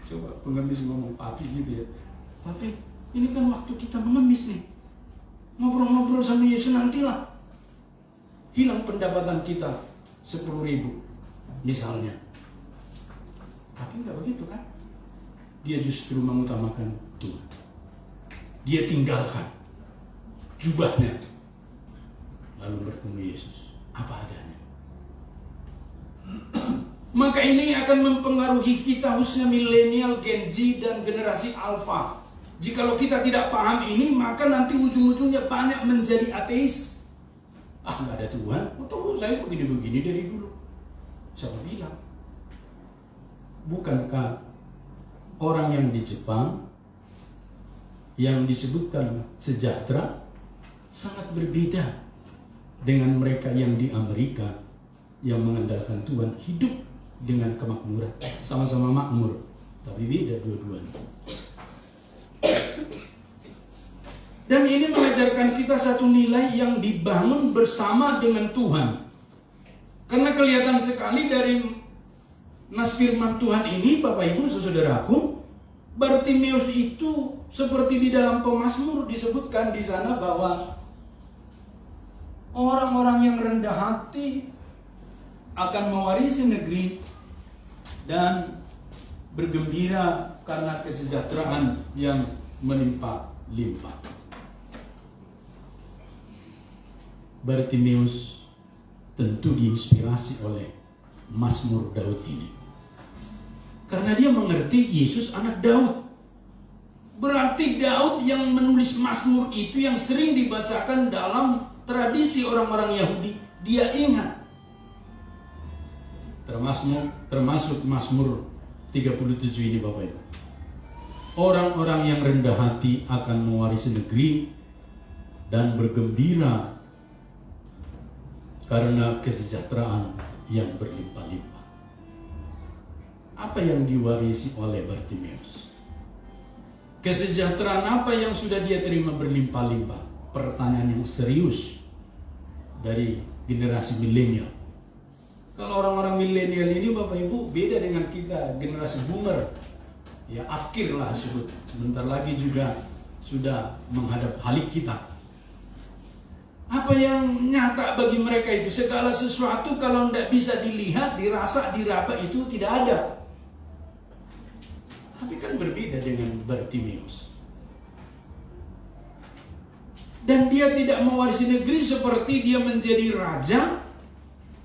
Coba pengemis ngomong papi gitu ya. Papi, ini kan waktu kita mengemis nih. Ngobrol-ngobrol sama Yesus, nantilah hilang pendapatan kita 10.000 misalnya. Tapi enggak begitu kan? Dia justru mengutamakan Tuhan. Dia tinggalkan jubahnya, lalu bertemu Yesus apa adanya. Maka ini akan mempengaruhi kita, khususnya milenial, Gen Z, dan generasi Alpha. Jikalau kita tidak paham ini, maka nanti ujung-ujungnya banyak menjadi ateis. Nggak ada Tuhan, atau saya begini-begini dari dulu. Siapa bilang? Bukankah orang yang di Jepang yang disebutkan sejahtera sangat berbeda dengan mereka yang di Amerika yang mengandalkan Tuhan, hidup dengan kemakmuran, sama-sama makmur, tapi beda dua-duanya. Dan ini mengajarkan kita satu nilai yang dibangun bersama dengan Tuhan. Karena kelihatan sekali dari nas firman Tuhan ini, Bapak Ibu, saudaraku, Bartimeus itu seperti di dalam Pemazmur disebutkan di sana bahwa orang-orang yang rendah hati akan mewarisi negeri dan bergembira karena kesejahteraan yang melimpah-limpah. Bartimeus tentu diinspirasi oleh Mazmur Daud ini. Karena dia mengerti Yesus anak Daud. Berarti Daud yang menulis Mazmur itu yang sering dibacakan dalam tradisi orang-orang Yahudi, dia ingat. Termasuk Mazmur 37 ini Bapak Ibu. Orang-orang yang rendah hati akan mewarisi negeri dan bergembira karena kesejahteraan yang berlimpah-limpah. Apa yang diwarisi oleh Bartimeus? Kesejahteraan apa yang sudah dia terima berlimpah-limpah? Pertanyaan yang serius dari generasi milenial. Kalau orang-orang milenial ini Bapak Ibu beda dengan kita generasi boomer. Ya afkir lah disebut. Sebentar lagi juga sudah menghadap halik kita. Apa yang nyata bagi mereka itu? Segala sesuatu kalau tidak bisa dilihat, dirasa, diraba itu tidak ada. Tapi kan berbeda dengan Bartimeus. Dan dia tidak mewarisi negeri seperti dia menjadi raja,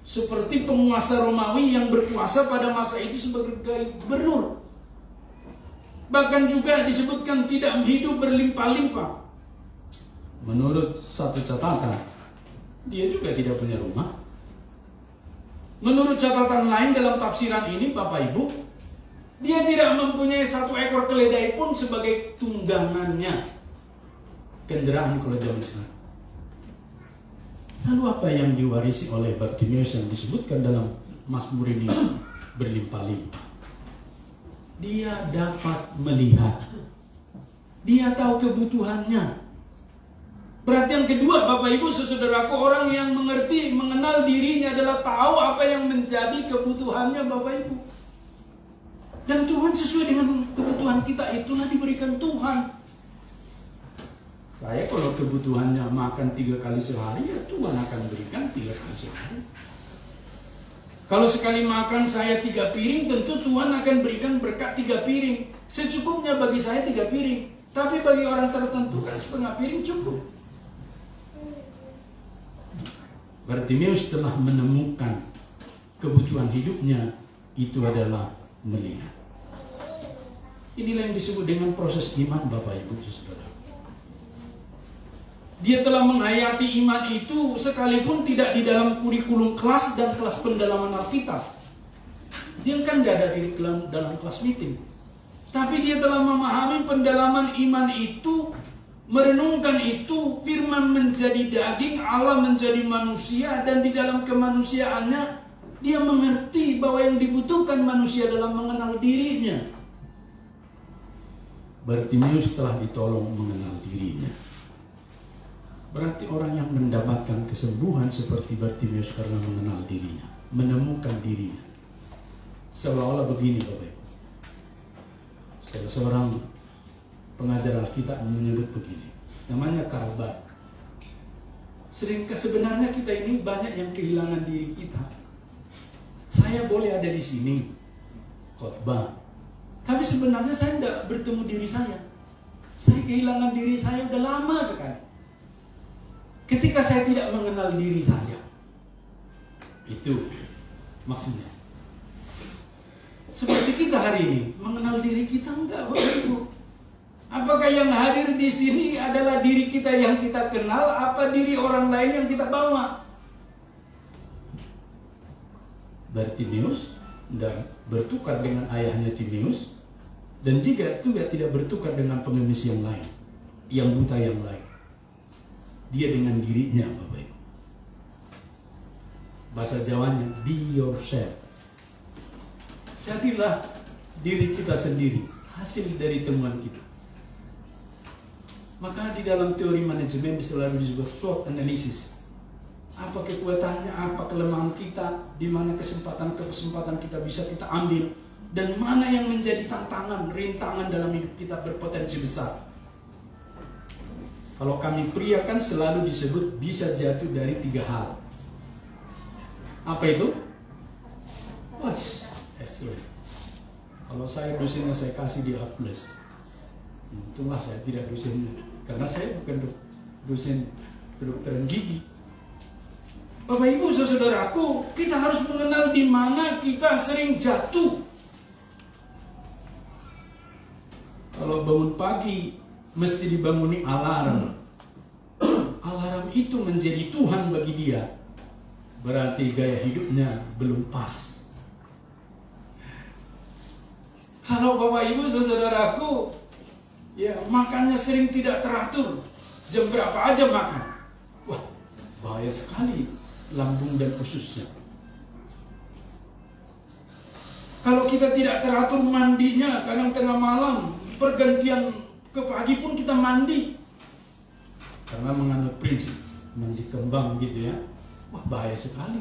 seperti penguasa Romawi yang berkuasa pada masa itu sebagai gubernur. Bahkan juga disebutkan tidak hidup berlimpah-limpah. Menurut satu catatan, dia juga tidak punya rumah. Menurut catatan lain dalam tafsiran ini, Bapak Ibu, dia tidak mempunyai satu ekor keledai pun sebagai tunggangannya. Kendaraan kalau zaman sekarang. Lalu apa yang diwarisi oleh Bartimeus yang disebutkan dalam Mazmur ini berlimpah-limpah? Dia dapat melihat. Dia tahu kebutuhannya. Berarti yang kedua, Bapak Ibu saudaraku, orang yang mengerti, mengenal dirinya adalah tahu apa yang menjadi kebutuhannya Bapak Ibu. Dan Tuhan sesuai dengan kebutuhan kita itulah diberikan Tuhan. Saya kalau kebutuhannya makan 3 kali sehari, ya Tuhan akan berikan 3 kali sehari. Kalau sekali makan saya 3 piring, tentu Tuhan akan berikan berkat 3 piring. Secukupnya bagi saya 3 piring. Tapi bagi orang tertentu kan setengah piring cukup. Bartimeus telah menemukan kebutuhan hidupnya itu adalah melihat. Inilah yang disebut dengan proses iman Bapak Ibu Saudara. Dia telah menghayati iman itu sekalipun tidak di dalam kurikulum kelas dan kelas pendalaman Alkitab. Dia kan tidak ada di dalam kelas meeting. Tapi dia telah memahami pendalaman iman itu, merenungkan itu, firman menjadi daging, Allah menjadi manusia, dan di dalam kemanusiaannya dia mengerti bahwa yang dibutuhkan manusia dalam mengenal dirinya. Bartimeus telah ditolong mengenal dirinya. Berarti orang yang mendapatkan kesembuhan seperti Bartimeus karena mengenal dirinya, menemukan dirinya. Seolah-olah begini Bapak Ibu. Salah seorang pengajar Alkitab menyebut begini, namanya Karbat. Sebenarnya kita ini banyak yang kehilangan diri kita. Saya boleh ada di sini khotbah, tapi sebenarnya saya tidak bertemu diri saya. Saya kehilangan diri saya udah lama sekali. Ketika saya tidak mengenal diri saya, itu maksudnya. Seperti kita hari ini mengenal diri kita enggak, Bapak Ibu. Apakah yang hadir di sini adalah diri kita yang kita kenal, apa diri orang lain yang kita bawa? Bartimeus dan bertukar dengan ayahnya Timeus, dan juga tidak bertukar dengan pengemis yang lain, yang buta yang lain. Dia dengan dirinya, Bapak Ibu. Bahasa Jawanya, be yourself. Jadilah diri kita sendiri, hasil dari temuan kita. Maka di dalam teori manajemen selalu disebut SWOT analysis. Apa kekuatannya, apa kelemahan kita, di mana kesempatan kita bisa kita ambil, dan mana yang menjadi tantangan, rintangan dalam hidup kita berpotensi besar. Kalau kami pria kan selalu disebut bisa jatuh dari 3 hal. Apa itu? Wah, excellent. Kalau saya dosennya saya kasih di A+. Untunglah saya tidak dosennya, karena saya bukan dosen kedokteran gigi. Bapak Ibu saudaraku, kita harus mengenal di mana kita sering jatuh. Kalau bangun pagi mesti dibanguni alarm. Alarm itu menjadi Tuhan bagi dia. Berarti gaya hidupnya belum pas. Kalau Bapak Ibu saudaraku, ya makannya sering tidak teratur. Jam berapa aja makan. Wah, bahaya sekali lambung dan ususnya. Kalau kita tidak teratur mandinya, kadang tengah malam pergantian Ke pagi pun kita mandi. Karena menganut prinsip mandi kembang gitu ya. Wah, bahaya sekali.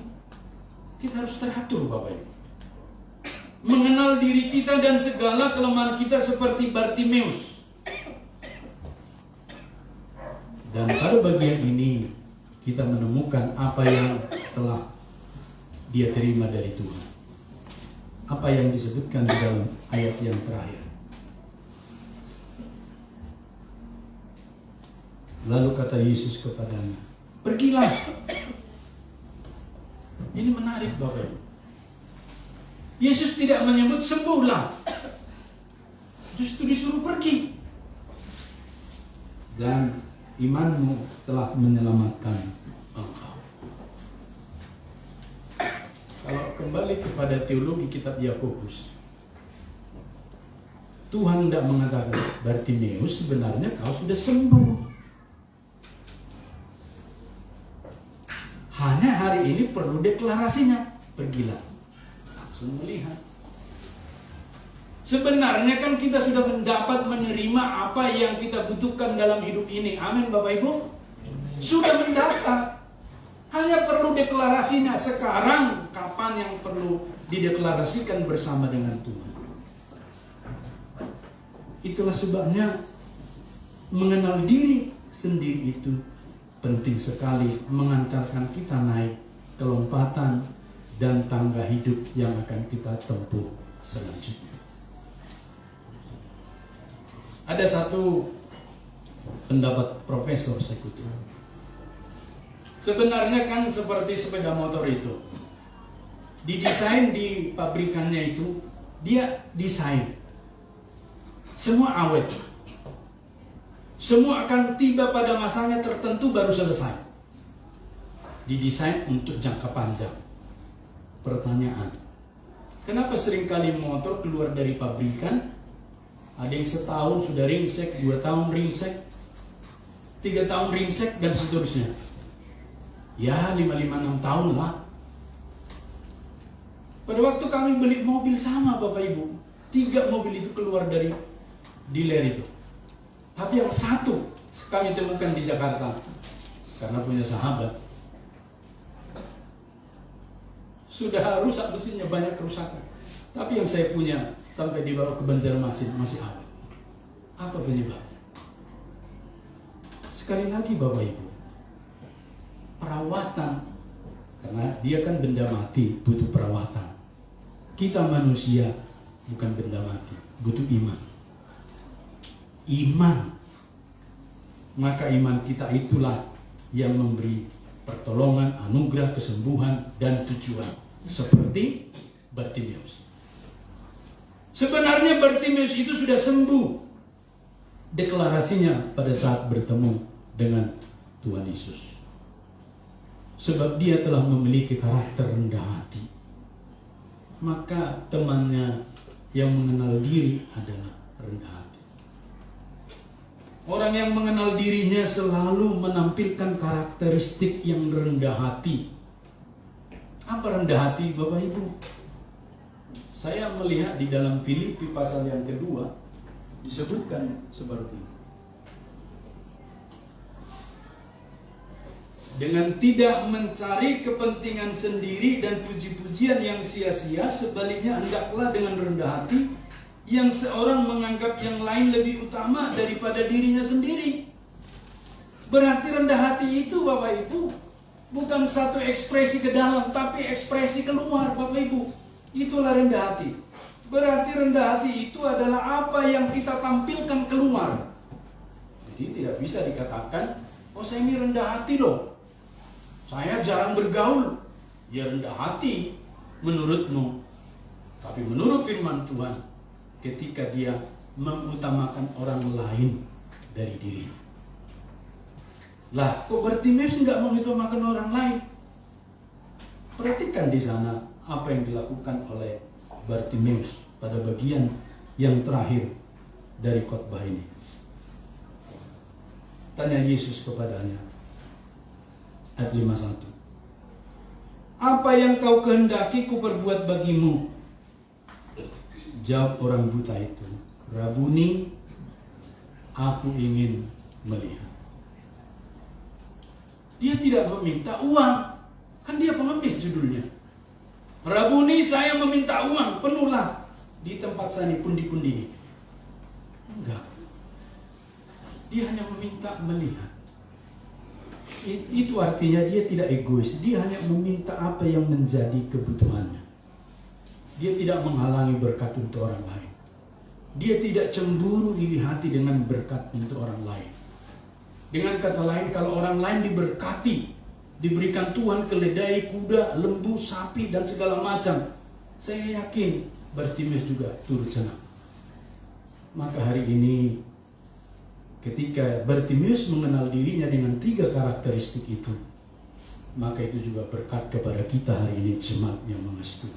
Kita harus teratur Bapak Ibu. Mengenal diri kita dan segala kelemahan kita seperti Bartimeus. Dan pada bagian ini kita menemukan apa yang telah dia terima dari Tuhan. Apa yang disebutkan di dalam ayat yang terakhir. Lalu kata Yesus kepadanya, pergilah. Ini menarik Bapak Ibu. Yesus tidak menyebut sembuhlah. Justru disuruh pergi. Dan imanmu telah menyelamatkan engkau. Kalau kembali kepada teologi kitab Yakobus, Tuhan tidak mengatakan, Bartimeus sebenarnya kau sudah sembuh. Hanya hari ini perlu deklarasinya, pergilah. Langsung melihat. Sebenarnya kan kita sudah mendapat menerima apa yang kita butuhkan dalam hidup ini. Amin Bapak Ibu. Sudah mendapat. Hanya perlu deklarasinya. Sekarang kapan yang perlu dideklarasikan bersama dengan Tuhan. Itulah sebabnya mengenal diri sendiri itu penting sekali, mengantarkan kita naik ke lompatan dan tangga hidup yang akan kita tempuh selanjutnya. Ada satu pendapat profesor saya kutip. Sebenarnya kan seperti sepeda motor itu, didesain di pabrikannya itu, dia desain semua awet, semua akan tiba pada masanya tertentu baru selesai. Didesain untuk jangka panjang. Pertanyaan, kenapa seringkali motor keluar dari pabrikan, ada yang setahun sudah ringsek, 2 tahun ringsek, 3 tahun ringsek, dan seterusnya. Ya 5-6 tahun lah. Pada waktu kami beli mobil sama Bapak Ibu, 3 mobil itu keluar dari dealer itu. Tapi yang satu kami temukan di Jakarta, karena punya sahabat. Sudah rusak mesinnya, banyak kerusakan. Tapi yang saya punya sampai dibawa ke Banjarmasin masih awet. Apa penyebabnya? Sekali lagi Bapak Ibu, perawatan. Karena dia kan benda mati, butuh perawatan. Kita manusia bukan benda mati, butuh iman. Iman. Maka iman kita itulah yang memberi pertolongan, anugerah, kesembuhan, dan tujuan. Seperti Bartimeus. Sebenarnya Bartimeus itu sudah sembuh. Deklarasinya pada saat bertemu dengan Tuhan Yesus. Sebab dia telah memiliki karakter rendah hati. Maka temannya yang mengenal diri adalah rendah hati. Orang yang mengenal dirinya selalu menampilkan karakteristik yang rendah hati. Apa rendah hati Bapak Ibu? Saya melihat di dalam Filipi pasal yang kedua disebutkan seperti ini. Dengan tidak mencari kepentingan sendiri dan puji-pujian yang sia-sia, sebaliknya hendaklah dengan rendah hati yang seorang menganggap yang lain lebih utama daripada dirinya sendiri. Berarti rendah hati itu Bapak Ibu bukan satu ekspresi ke dalam, tapi ekspresi keluar Bapak Ibu. Itulah rendah hati. Berarti rendah hati itu adalah apa yang kita tampilkan keluar. Jadi tidak bisa dikatakan, oh saya ini rendah hati loh, saya jarang bergaul. Ya rendah hati menurutmu. Tapi menurut firman Tuhan, ketika dia mengutamakan orang lain dari dirinya. Lah, kok Bartimeus nggak mengutamakan orang lain? Perhatikan di sana apa yang dilakukan oleh Bartimeus pada bagian yang terakhir dari khotbah ini. Tanya Yesus kepadanya, ayat 51. Apa yang kau kehendaki ku perbuat bagimu? Jawab orang buta itu, Rabuni, Aku ingin melihat. Dia tidak meminta uang. Kan dia pengemis judulnya. Rabuni, saya meminta uang, penuhlah di tempat saya ini pundi-pundi ini. Enggak. Dia hanya meminta melihat. Itu artinya dia tidak egois. Dia hanya meminta apa yang menjadi kebutuhannya. Dia tidak menghalangi berkat untuk orang lain. Dia tidak cemburu iri hati dengan berkat untuk orang lain. Dengan kata lain, kalau orang lain diberkati, diberikan Tuhan keledai, kuda, lembu, sapi, dan segala macam, saya yakin Bartimeus juga turut senang. Maka hari ini, ketika Bartimeus mengenal dirinya dengan 3 karakteristik itu, maka itu juga berkat kepada kita hari ini, jemaat yang mengasihi.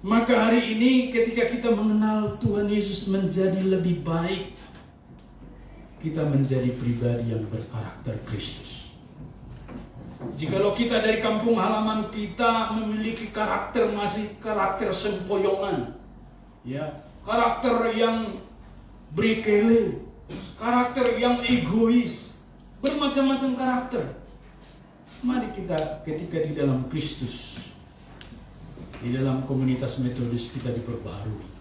Maka hari ini ketika kita mengenal Tuhan Yesus menjadi lebih baik, kita menjadi pribadi yang berkarakter Kristus. Jikalau kita dari kampung halaman kita memiliki karakter masih karakter sempoyongan, ya, karakter yang berkele, karakter yang egois, bermacam-macam karakter. Mari kita ketika di dalam Kristus, di dalam komunitas metodis kita diperbarui.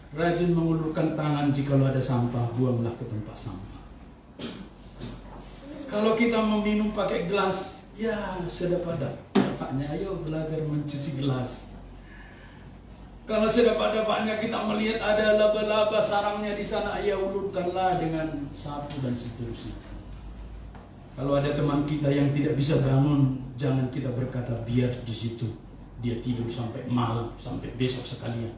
Rajin mengulurkan tangan jikalau ada sampah, buanglah ke tempat sampah. Kalau kita meminum pakai gelas, ya sudah pada bapaknya, ayo belajar mencuci gelas. Kalau sudah pada bapaknya kita melihat ada laba-laba sarangnya di sana, ya ulurkanlah dengan sapu dan seterusnya. Kalau ada teman kita yang tidak bisa bangun, jangan kita berkata biar di situ dia tidur sampai malam, sampai besok sekalian.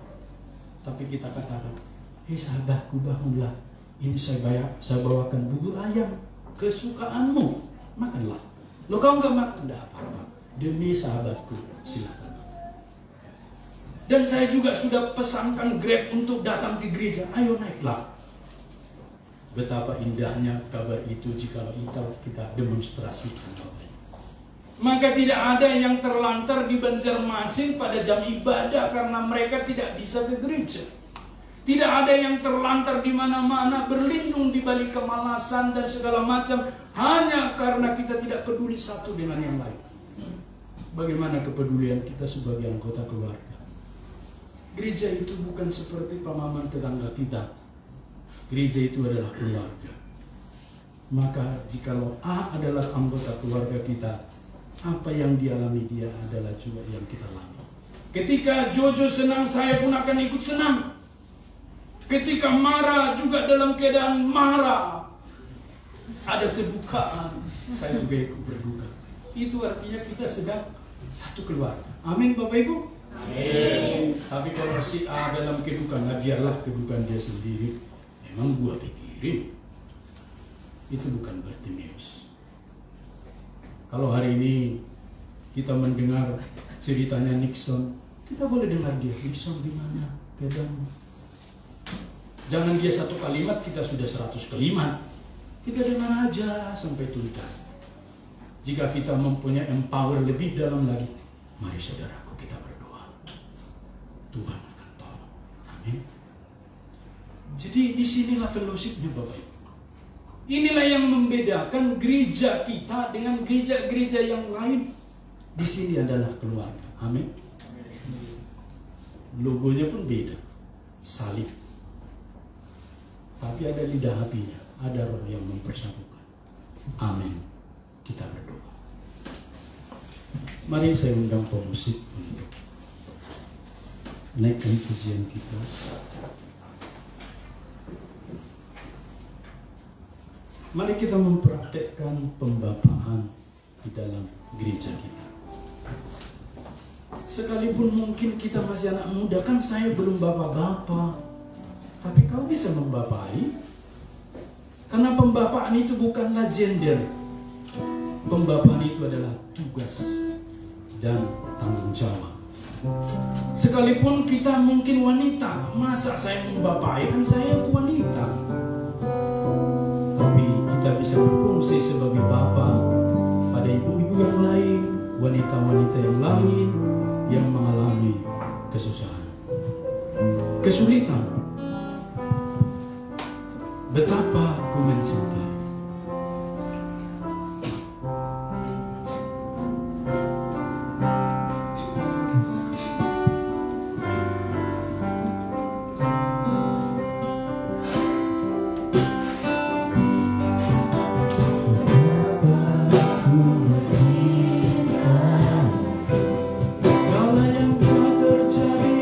Tapi kita katakan, hei sahabatku, bangunlah. Ini saya bawakan bubur ayam kesukaanmu, makanlah. Lo kau nggak makan, tidak apa-apa. Demi sahabatku, silakan. Dan saya juga sudah pesankan Grab untuk datang ke gereja. Ayo naiklah. Betapa indahnya kabar itu jika kita demonstrasikan. Maka tidak ada yang terlantar di Banjarmasin pada jam ibadah karena mereka tidak bisa ke gereja. Tidak ada yang terlantar di mana-mana berlindung di balik kemalasan dan segala macam hanya karena kita tidak peduli satu dengan yang lain. Bagaimana kepedulian kita sebagai anggota keluarga? Gereja itu bukan seperti pamaman tetangga kita. Gereja itu adalah keluarga. Maka jikalau A adalah anggota keluarga kita, apa yang dialami dia adalah juga yang kita alami. Ketika Jojo senang, saya pun akan ikut senang. Ketika marah, juga dalam keadaan marah. Ada kedukaan, saya juga ikut berduka. Itu artinya kita sedang satu keluarga. Amin Bapak Ibu? Amin. Tapi kalau si A dalam kedukaan, nah biarlah kedukaan dia sendiri. Memang gua pikirin. Itu bukan Bartimeus. Kalau hari ini kita mendengar ceritanya Nixon, kita boleh dengar dia, Nixon gimana keadaanmu? Jangan dia satu kalimat, kita sudah 100 kalimat. Kita dengar aja sampai tuntas. Jika kita mempunyai empower lebih dalam lagi, mari saudaraku kita berdoa. Tuhan akan tolong. Amin. Jadi disinilah fellowship-nya Bapak Ibu. Inilah yang membedakan gereja kita dengan gereja-gereja yang lain. Di sini adalah keluarga. Amin. Logonya pun beda. Salib. Tapi ada lidah apinya. Ada roh yang mempersatukan. Amin. Kita berdoa. Mari saya undang pemusik untuk naikkan pujian kita. Mari kita mempraktekkan pembapaan di dalam gereja kita. Sekalipun mungkin kita masih anak muda, kan saya belum bapak-bapak. Tapi kau bisa membapai. Karena pembapaan itu bukanlah gender. Pembapaan itu adalah tugas dan tanggung jawab. Sekalipun kita mungkin wanita, masa saya membapai, kan saya wanita. Tapi kita bisa berfungsi sebagai bapa pada ibu-ibu yang lain, wanita-wanita yang lain yang mengalami kesusahan, kesulitan. betapa ku mencintai. Segala yang telah terjadi,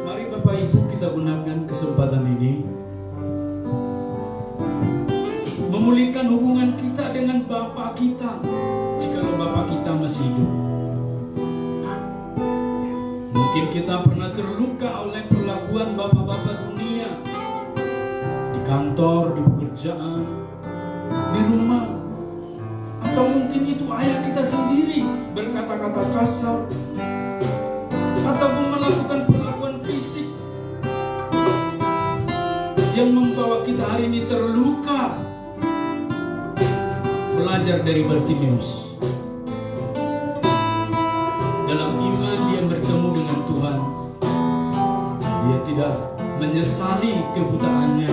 mari Bapak Ibu kita gunakan kesempatan ini memulihkan hubungan kita dengan Bapa kita, jikalau Bapa kita masih hidup. Mungkin kita pernah terluka oleh perlakuan bapak-bapak dunia, di kantor, di pekerjaan, di rumah, atau mungkin itu ayah kita sendiri berkata-kata kasar, ataupun melakukan perlakuan fisik yang membawa kita hari ini terluka. Belajar dari Bartimeus. Dalam iman dia bertemu dengan Tuhan. Dia tidak menyesali kebutaannya,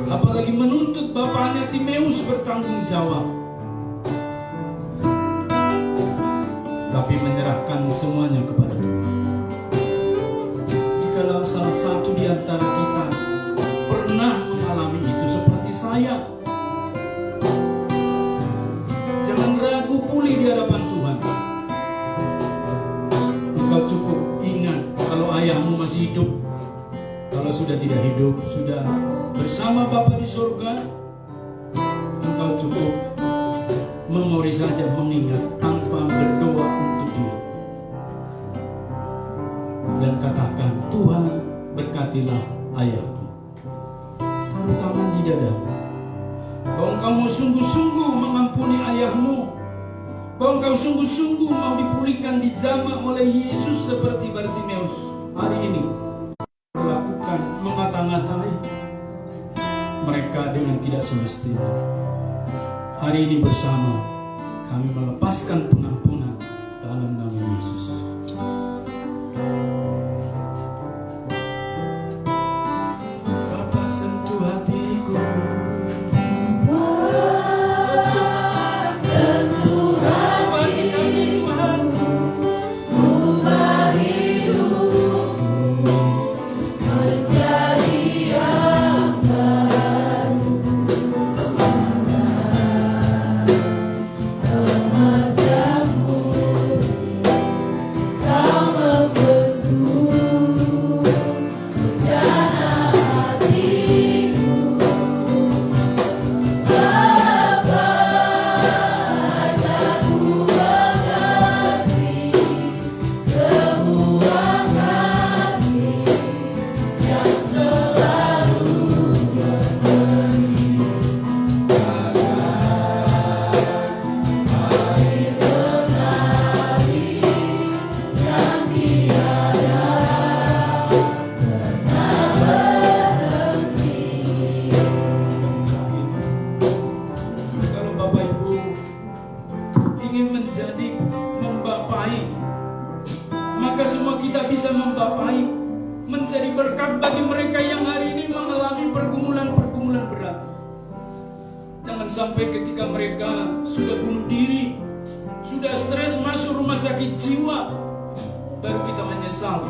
apalagi menuntut bapaknya Timeus bertanggung jawab, tapi menyerahkan semuanya kepada Tuhan. Jikalau salah satu di antara kita pernah mengalami itu seperti saya, jangan ragu pulih di hadapan Tuhan. Engkau cukup ingat kalau ayahmu masih hidup. Kalau sudah tidak hidup, sudah bersama Bapa di surga, engkau cukup memori saja, mengingat tanpa berdoa untuk dia, dan katakan, Tuhan berkatilah ayahku. Taruh tangan di dadamu. Bahwa engkau mau sungguh-sungguh mengampuni ayahmu, bahwa engkau sungguh-sungguh mau dipulihkan, dijamah oleh Yesus seperti Bartimeus hari ini melakukan, mengata-ngatai mereka dengan tidak semestinya. Hari ini bersama kami melepaskan pengampunan dalam nama Yesus. Bapa sentuh hatiku, Sentuh bagi kami Tuhan. ubah hidupku menjadi yang baru. Emas yang menjadi membapai, maka semua kita bisa membapai, menjadi berkat bagi mereka yang hari ini mengalami pergumulan-pergumulan berat. Jangan sampai ketika mereka sudah bunuh diri, sudah stres masuk rumah sakit jiwa, baru kita menyesal.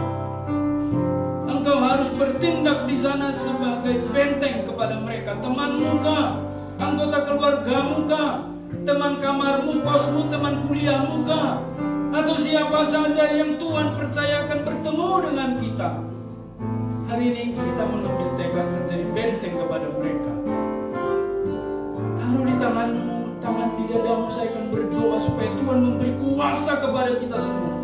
Engkau harus bertindak di sana sebagai benteng kepada mereka. Temanmu kah? Anggota keluargamu kah? Teman kamarmu, kosmu, teman kuliahmu kah? Atau siapa saja yang Tuhan percayakan bertemu dengan kita. Hari ini kita mengambil tekad menjadi benteng kepada mereka. Taruh di tanganmu, tangan di dadamu, saya akan berdoa supaya Tuhan memberi kuasa kepada kita semua.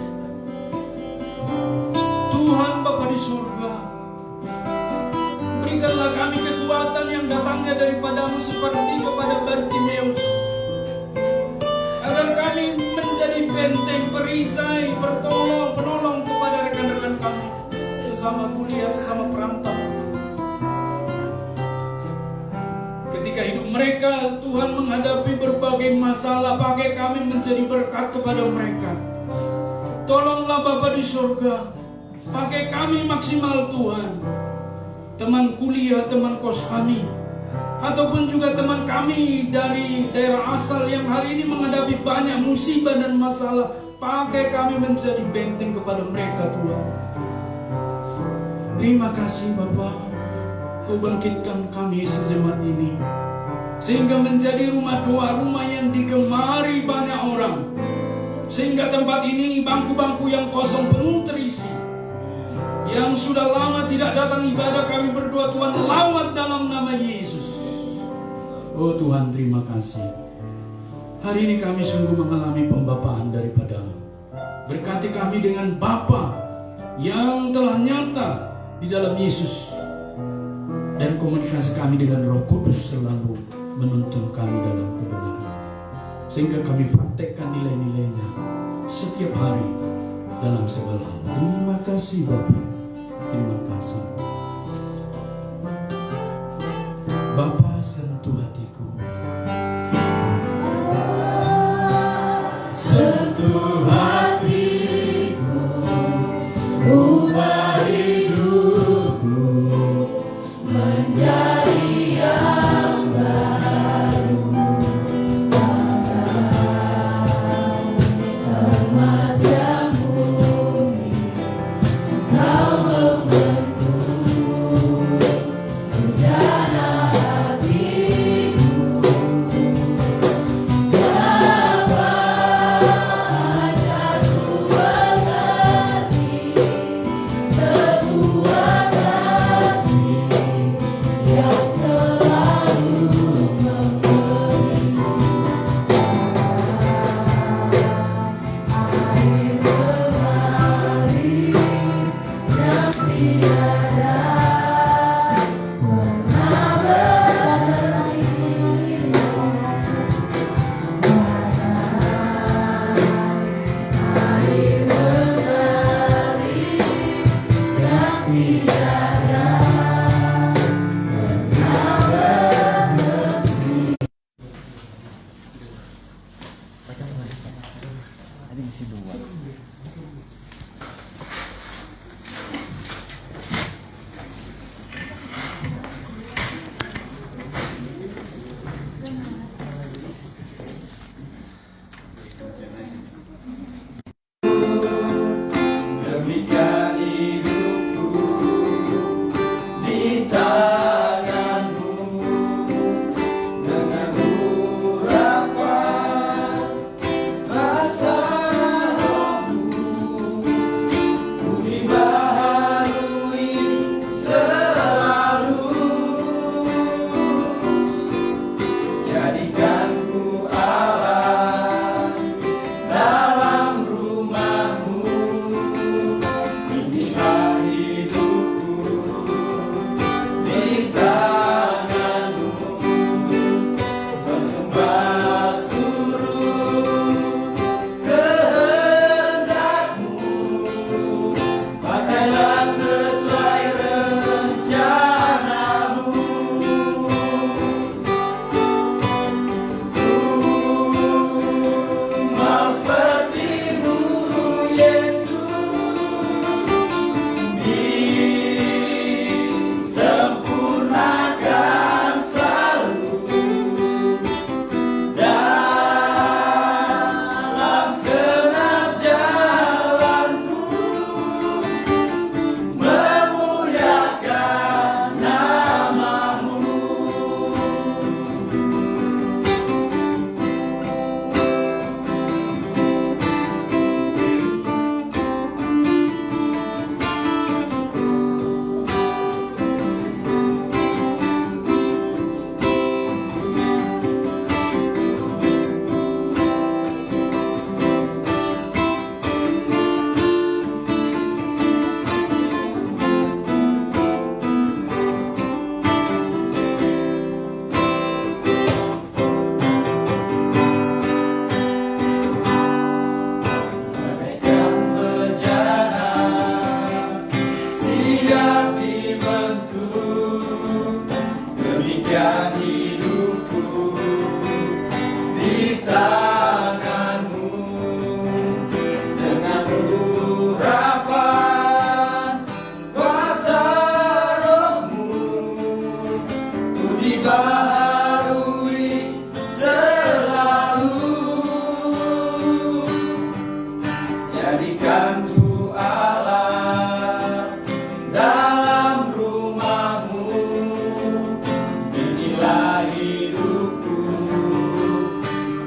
Tuhan Bapa di surga, berikanlah kami kekuatan yang datangnya daripadamu seperti kepada Bartimeus, agar kami menjadi benteng, perisai, penolong kepada rekan-rekan kami, sesama kuliah, sesama perantau. Ketika hidup mereka, Tuhan menghadapi berbagai masalah, pakai kami menjadi berkat kepada mereka. Tolonglah Bapa di surga, pakai kami maksimal Tuhan. Teman kuliah, teman kos kami, ataupun juga teman kami dari daerah asal yang hari ini menghadapi banyak musibah dan masalah, pakai kami menjadi benteng kepada mereka Tuhan. Terima kasih Bapa, Kau bangkitkan kami sejemaat ini, sehingga menjadi rumah doa, rumah yang digemari banyak orang, sehingga tempat ini bangku-bangku yang kosong penuh terisi. Yang sudah lama tidak datang ibadah, kami berdoa Tuhan lawat dalam nama Yesus. Oh Tuhan, terima kasih. Hari ini kami sungguh mengalami pembapaan daripada-Mu. Berkati kami dengan Bapa yang telah nyata di dalam Yesus, dan komunikasi kami dengan Roh Kudus selalu menuntun kami dalam kebenaran, sehingga kami praktekkan nilai-nilainya setiap hari dalam segala hal. Terima kasih Bapa, terima kasih. Bapa, sentuh hatiku, sentuh hatiku, ubah hidupku menjadi yang baru. Emas yang murni, Kau membentuk rencana hatiku. Bapa, ajarku mengerti sebuah kasih yang selalu memberi air mengalir yang tiada pernah berhenti. Air mengalir yang tiada Ada isi dua. Demikian hidupku di tangan-Mu, dengan urapan rasa Roh-Mu. jadikan ku Allah dalam rumahmu. Inilah hidupku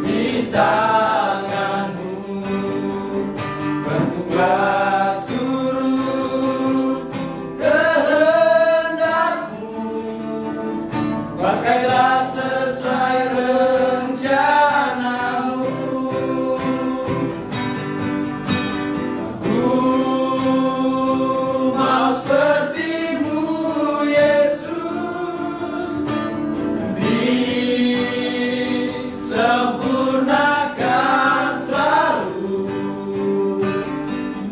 di tanganmu. Bertuklah turut kehendakmu, pakailah sesuai rencanamu. Ku mau sepertimu Yesus, disempurnakan selalu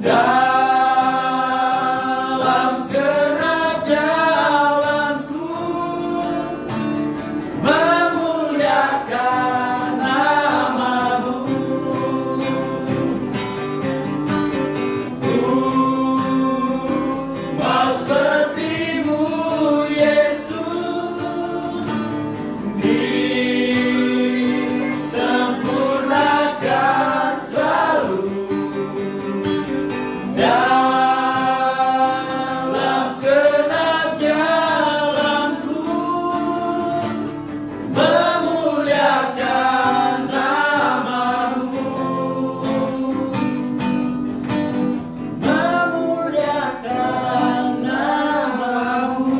dalam segenap jalanku, memuliakan namamu. Ku mau sepertimu Yesus, disempurnakan selalu dalam segenap jalanku, memuliakan namamu. Memuliakan namamu.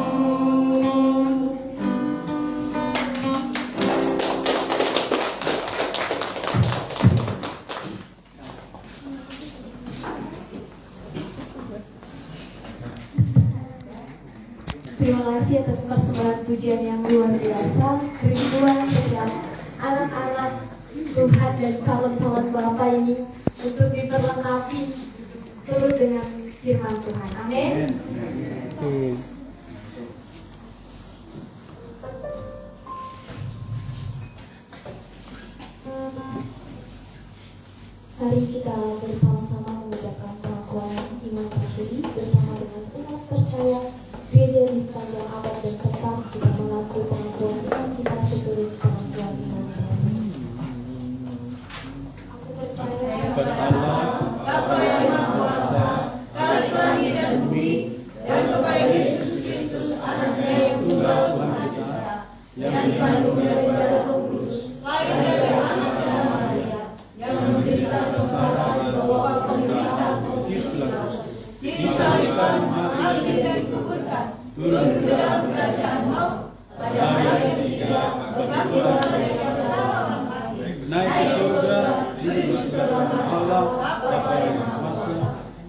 Terima kasih atas persembahan pujian yang luar biasa. Kerinduan setiap anak-anak Tuhan dan calon-calon Bapa ini untuk diperlengkapi turut dengan firman Tuhan. Amin. Mari kita bersama-sama mengucapkan pengakuan iman rasuli bersama dengan umat percaya gereja di sepanjang abad dan tempat. Kita mengaku pengakuan iman kita seturut pengakuan iman rasuli. Aku percaya Kepada Allah, Bapa yang Maha Kuasa, Kali langit dan bumi, dan kepada Yesus Kristus, Anaknya yang tunggal Tuhan kita, yang dikandung daripada Roh Kudus, lahir dari anak dan Maria, yang menderita sengsara di bawah penderitaan Pontius Pilatus, disalibkan, mati dan dikuburkan, turun ke dalam kerajaan maut, pada hari yang ketiga berbangkit daripada orang mati, naik ke surga, duduk di sebelah Allah, Bapa yang Maha Kuasa,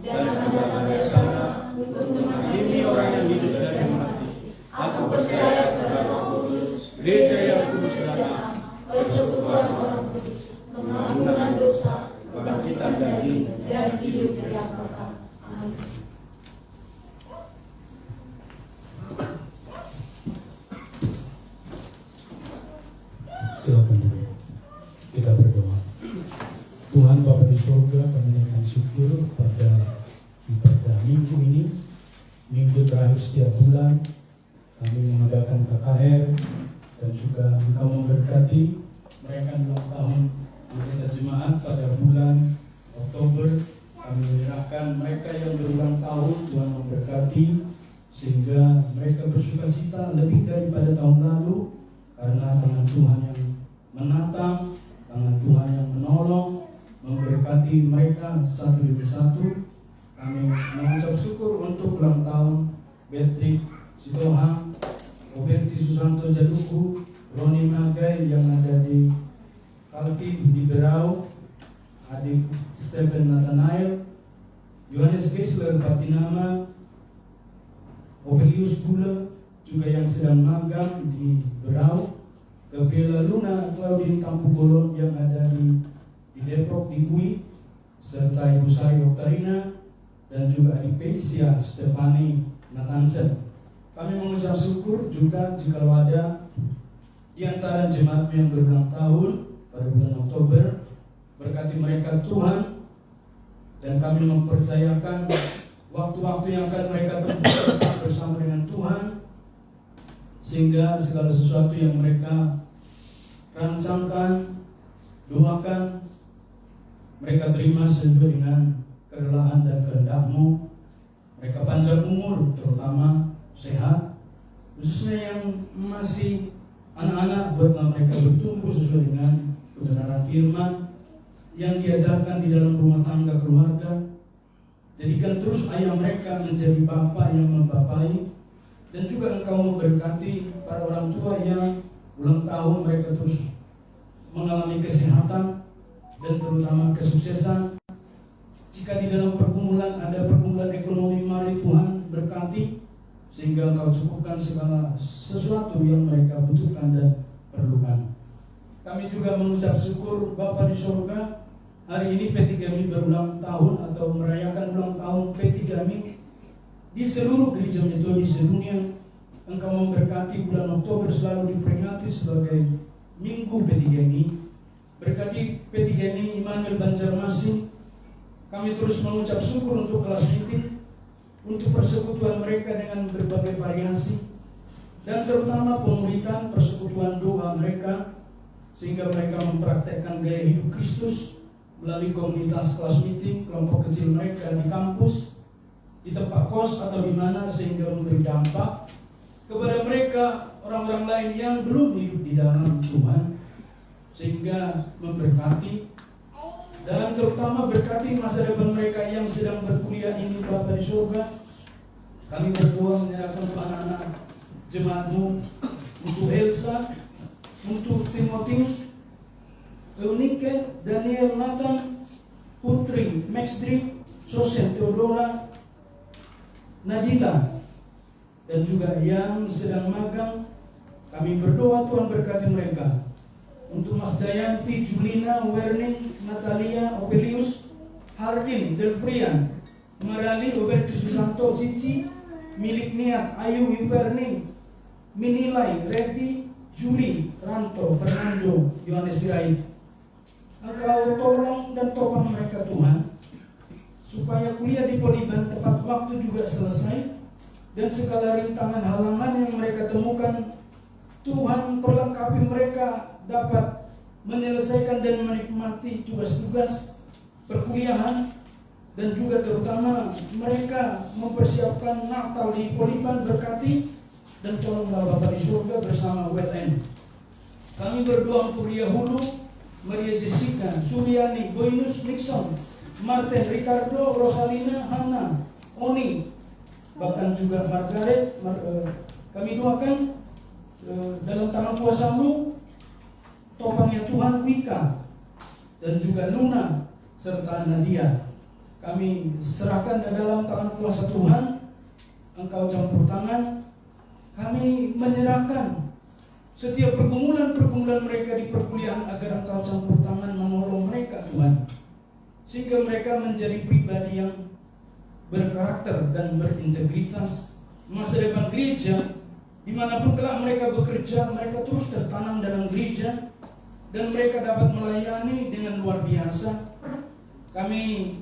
dan akan datang dari sana untuk menghakimi orang yang hidup dan yang mati. Aku percaya kepada Roh Kudus, Gereja yang kudus dan am, persekutuan orang kudus, pengampunan dosa, kebangkitan daging, dan hidup yang kekal. Amin. Silakan dulu. Kita berdoa. Tuhan Bapa di surga, kami naikkan syukur pada ibadah minggu ini, minggu terakhir setiap bulan. Kami mengadakan KKR dan juga Engkau memberkati mereka ulang tahun anggota jemaat pada bulan Oktober. Kami menyerahkan mereka yang berulang tahun, Tuhan memberkati sehingga mereka bersukacita lebih daripada tahun lalu, karena tangan Tuhan yang menatang, tangan Tuhan yang menolong, memberkati mereka satu demi satu. Kami mengucap syukur untuk ulang tahun Beatrix Sitohang, Roberti Susanto Jaduku, Roni Magai yang ada di Kalti di Berau, adik Stephen Nathanael, Yohanes Gisler Patinama, Obelius Gula juga yang sedang magang di Berau, Gabriela Luna Claudine Tampu Golon yang ada di Depok di UI, serta Ibu Sari Oktarina dan juga adik Pecia Stefani Nathansen. Kami mengucap syukur juga jika ada di antara jemaat yang berulang tahun pada bulan Oktober. Berkati mereka Tuhan, dan kami mempercayakan waktu-waktu yang akan mereka tempuh bersama dengan Tuhan, sehingga segala sesuatu yang mereka rancangkan, doakan, mereka terima sesuai dengan kerelaan dan kehendak-Mu. Mereka panjang umur, terutama sehat, khususnya yang masih anak-anak, buatlah mereka bertumbuh sesuai dengan kebenaran firman yang diajarkan di dalam rumah tangga keluarga. Jadikan terus ayah mereka menjadi bapa yang membapai, dan juga Engkau memberkati para orang tua yang ulang tahun mereka terus mengalami kesehatan dan terutama kesuksesan. Jika di dalam pergumulan ada pergumulan ekonomi, mari Tuhan berkati sehingga Engkau cukupkan segala sesuatu yang mereka butuhkan dan perlukan. Kami juga mengucap syukur Bapa di surga, hari ini P3Mi berulang tahun atau merayakan ulang tahun P3Mi di seluruh gereja metodis sedunia. Engkau memberkati bulan Oktober selalu diperingati sebagai Minggu P3Mi. Berkati P3Mi Immanuel Banjarmasin. Kami terus mengucap syukur untuk kelas meeting, untuk persekutuan mereka dengan berbagai variasi, dan terutama pemuritan persekutuan doa mereka, sehingga mereka mempraktekkan gaya hidup Kristus melalui komunitas kelas meeting, kelompok kecil mereka di kampus, di tempat kos atau di mana, sehingga memberi dampak kepada mereka orang-orang lain yang belum hidup di dalam Tuhan, sehingga memberkati. Dan terutama berkati masa depan mereka yang sedang berkuliah ini Bapa di surga. Kami berdoa menyerahkan untuk anak-anak jemaat-Mu, untuk Elsa, untuk Timotius, Eunike, Daniel, Nathan, Putri, Maxdri, Sosen, Theodora, Nadila, dan juga yang sedang magang. Kami berdoa Tuhan berkati mereka. Untuk Mas Dayanti, Julina, Werning, Natalia, Opelius, Hardin, Delfrian, Marali, Roberti Susanto, Cici, Milik Niat, Ayu, Yuperni, Minilai, Revi, Juli, Ranto, Fernando, Yohanes Sirait. Engkau tolong dan topang mereka Tuhan, supaya kuliah di Poliban tepat waktu juga selesai, dan segala rintangan halangan yang mereka temukan, Tuhan perlengkapi mereka dapat menyelesaikan dan menikmati tugas-tugas perkuliahan, dan juga terutama mereka mempersiapkan Natal di Poliban. Berkati dan tolonglah Bapa di surga bersama WTN. Kami berdoa untuk Ria Hulu, Maria Jessica, Suryani, Boynus, Nixon, Martin, Ricardo, Rosalina, Hana, Oni, bahkan juga Margaret. Kami doakan dalam tangan kuasa-Mu, topangnya Tuhan Wika, dan juga Luna, serta Nadia. Kami serahkan dalam tangan kuasa Tuhan. Engkau campur tangan. Kami menyerahkan setiap pergumulan-pergumulan mereka di perkuliahan, agar Engkau campur tangan menolong mereka Tuhan, sehingga mereka menjadi pribadi yang berkarakter dan berintegritas. Masa depan gereja, dimanapun kelak mereka bekerja, mereka terus tertanam dalam gereja, dan mereka dapat melayani dengan luar biasa. Kami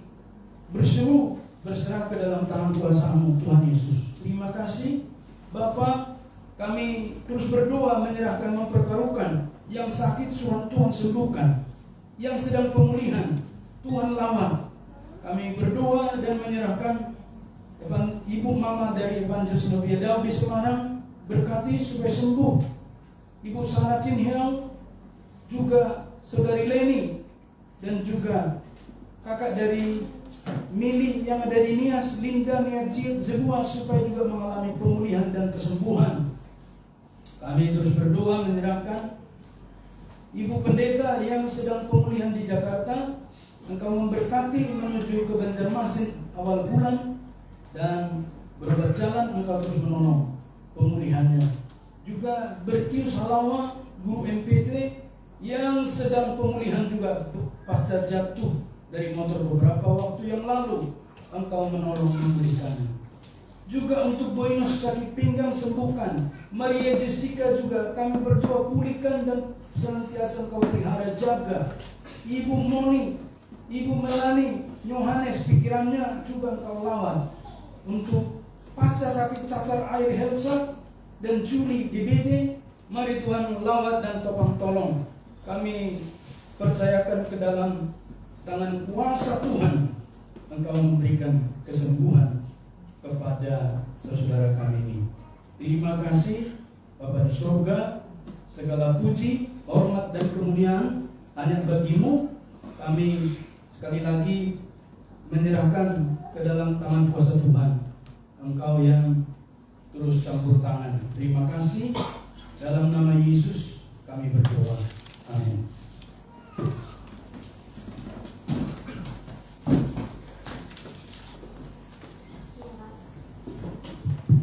berseru, berserah ke dalam tangan kuasa-Mu Tuhan Yesus. Terima kasih Bapa. Kami terus berdoa menyerahkan, mempertaruhkan yang sakit, Tuhan sembuhkan, yang sedang pemulihan Tuhan lawan. Kami berdoa dan menyerahkan Ibu Mama dari Evangelis Novia Daud di Semarang, berkati supaya sembuh. Ibu Sarah Chin Hiao, juga Saudari Leni, dan juga kakak dari Mili yang ada di Nias, Linda Niat Zebua, supaya juga mengalami pemulihan dan kesembuhan. Kami terus berdoa menyerahkan Ibu Pendeta yang sedang pemulihan di Jakarta. Engkau memberkati menuju ke Banjarmasin awal bulan, dan berobat jalan Engkau terus menolong pemulihannya. Juga Bertius Halawa, guru MPT yang sedang pemulihan juga pasca jatuh dari motor beberapa waktu yang lalu, Engkau menolong memulihkannya. Juga untuk Boynus sakit pinggang, sembuhkan. Maria Jessica juga kami berdoa pulihkan dan senantiasa Engkau pelihara jaga. Ibu Moni, Ibu Melani, Yohanes pikirannya juga Engkau lawan. Untuk pasca sakit cacar air Helsa dan Juli DBD, mari Tuhan lawat dan topang tolong. Kami percayakan ke dalam tangan kuasa Tuhan Engkau memberikan kesembuhan kepada saudara kami ini. Terima kasih Bapa di surga, segala puji, hormat dan kemuliaan hanya bagimu. Kami sekali lagi menyerahkan ke dalam tangan kuasa Tuhan. Engkau yang terus campur tangan. Terima kasih. Dalam nama Yesus kami berdoa. Amin.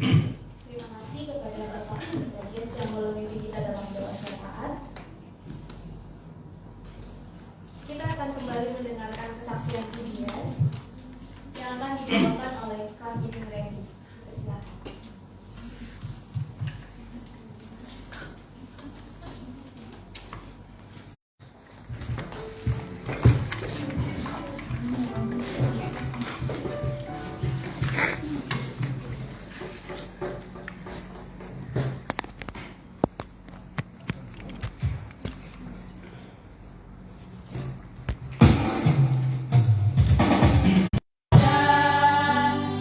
Terima kasih kepada Bapak dan James yang memimpin kita dalam doa syafaat. Kita akan kembali mendengarkan kesaksian pujian yang akan dibawakan oleh Kasmin Randy. Persilakan.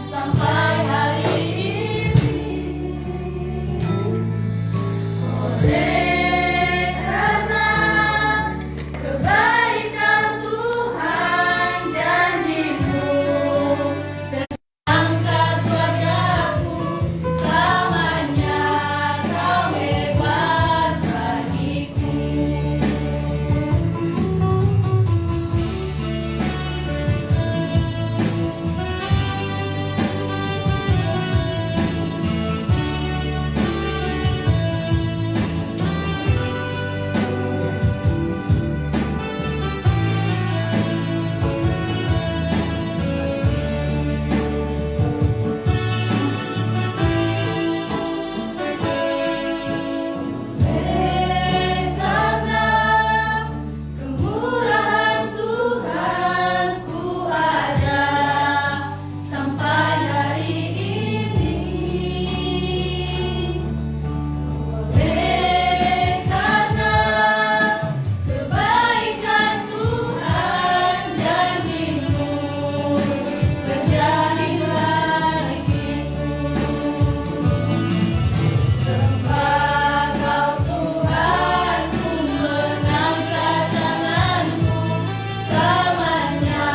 Sampai hari ini, oleh karena kebaikan Tuhan janji-Mu, angkat wajah-Ku, selamanya Kau hebat bagiku. Karena kemurahan Tuhan ku ada sampai hari ini. Oleh karena kebaikan Tuhan janji-Mu terjadi bagiku. Sembah Kau Tuhan, ku mengangkat tanganku, selamanya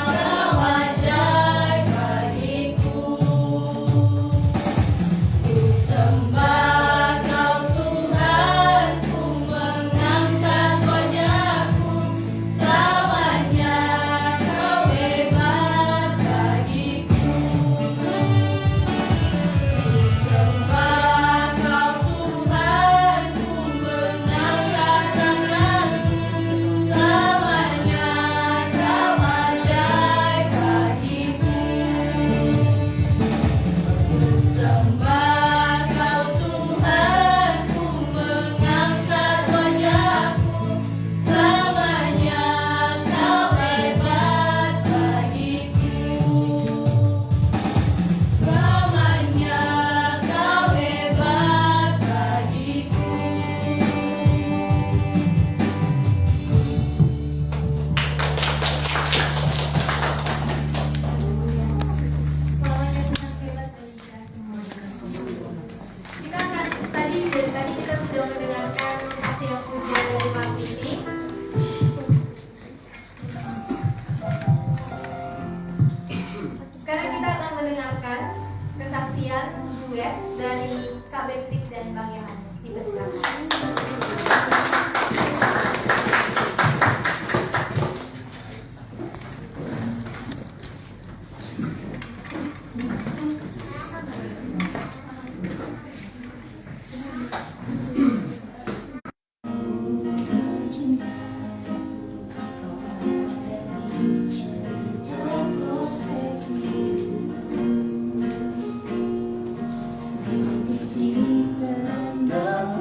Kau ajaib bagiku. Ku sembah Kau Tuhan, ku mengangkat wajahku, selamanya Kau hebat bagiku. Sembah Kau Tuhan, ku mengangkat tanganku, selamanya Kau ajaib bagiku. Sembah Kau Tuhan, ku mengangkat wajahku, selamanya Kau hebat bagiku. Selamanya Kau hebat bagiku. Selamanya Tuhan hebat bagi kita semua. Kita akan dari tadi kita sudah mendengarkan kesaksian yang pujian dari Mas Mimi. Sekarang kita akan mendengarkan kesaksian duet dari Kak Beatrix dan Bang Yohanes. Dipersilakan. Tanda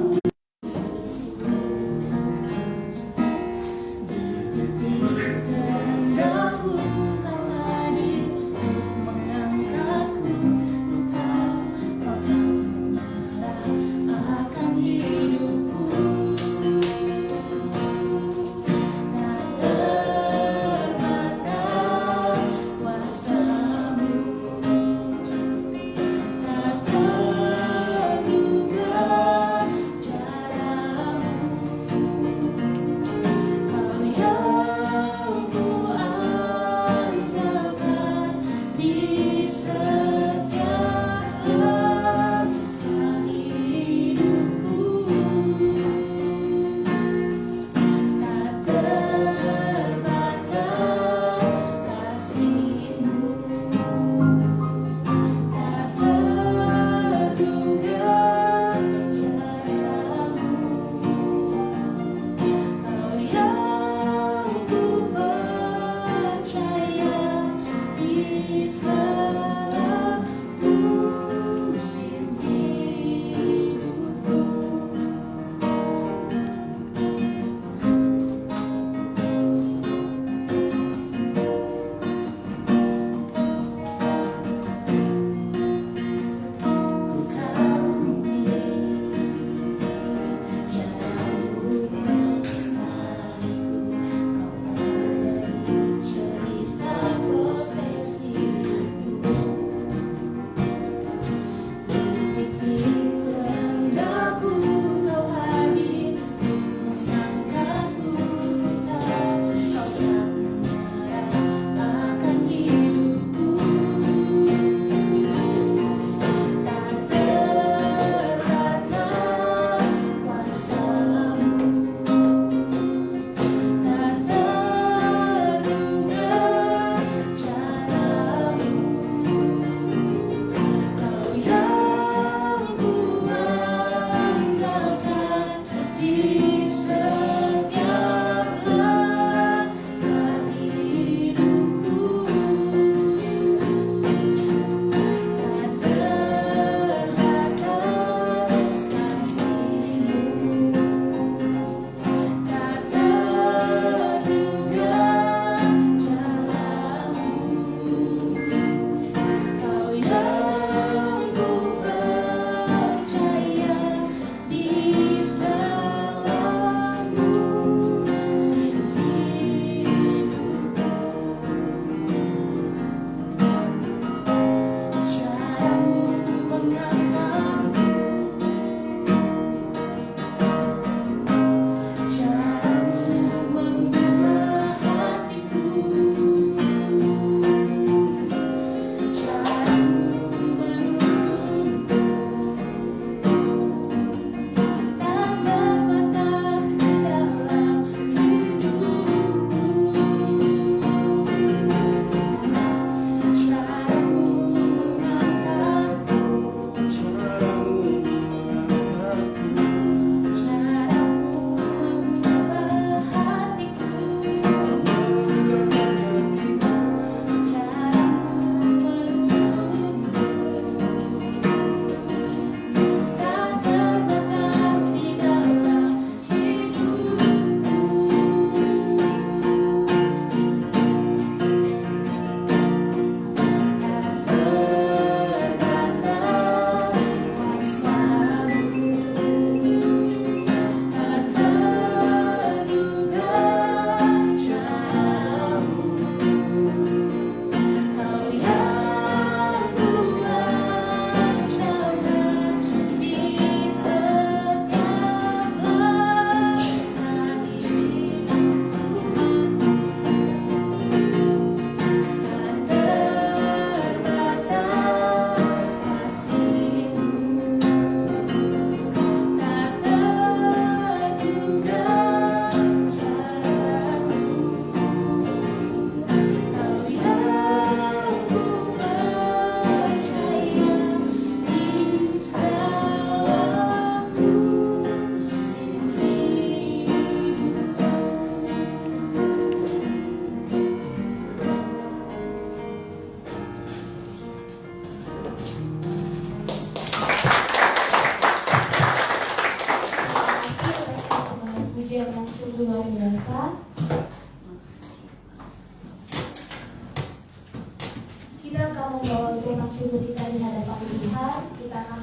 membawa ucapan syukur kita di hadapan Tuhan, kita akan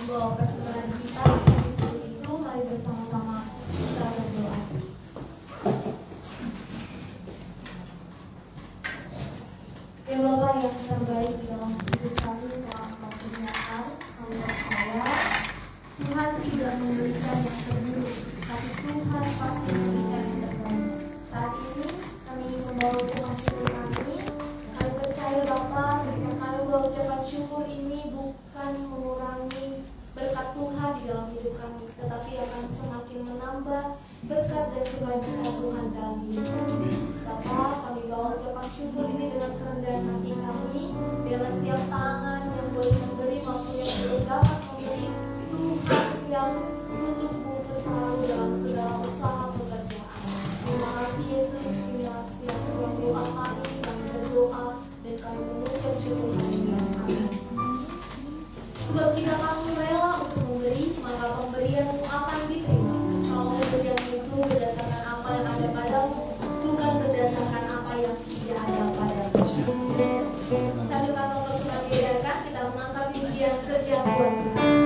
membawa persembahan kita yang disebut itu. Mari bersama-sama kita berdoa. Ya Bapa yang terbaik di dalam hidup kami, Tuhan kurniakan hamba-Nya. Tuhan tidak memberikan yang terburuk, tapi Tuhan pasti memberikan yang terbaik. Saat ini kami membawa ucapan syukur kami. Kami percaya Bapa, ketika kami membawa ucapan syukur ini bukan mengurangi berkat Tuhan di dalam hidup kami, tetapi akan semakin menambah berkat dan kebajikan Tuhan dalam hidup kami. Bapa, kami bawa ucapan syukur ini dengan kerendahan hati kami. Biarlah setiap tangan yang boleh memberi maupun yang belum dapat memberi, Tuhan yang untuk selalu dalam segala usaha pekerjaan. Terima kasih Yesus, inilah setiap surat doa kami berdoa dan kami mengucap syukur kami. Amin. Sebab jika kamu rela untuk memberi, maka pemberianmu akan diterima. Kalau pemberian itu berdasarkan apa yang ada padamu, bukan berdasarkan apa yang tidak ada padamu. Sambil kata persembahan diadakan, kita mengangkat pujian kerja buat Tuhan.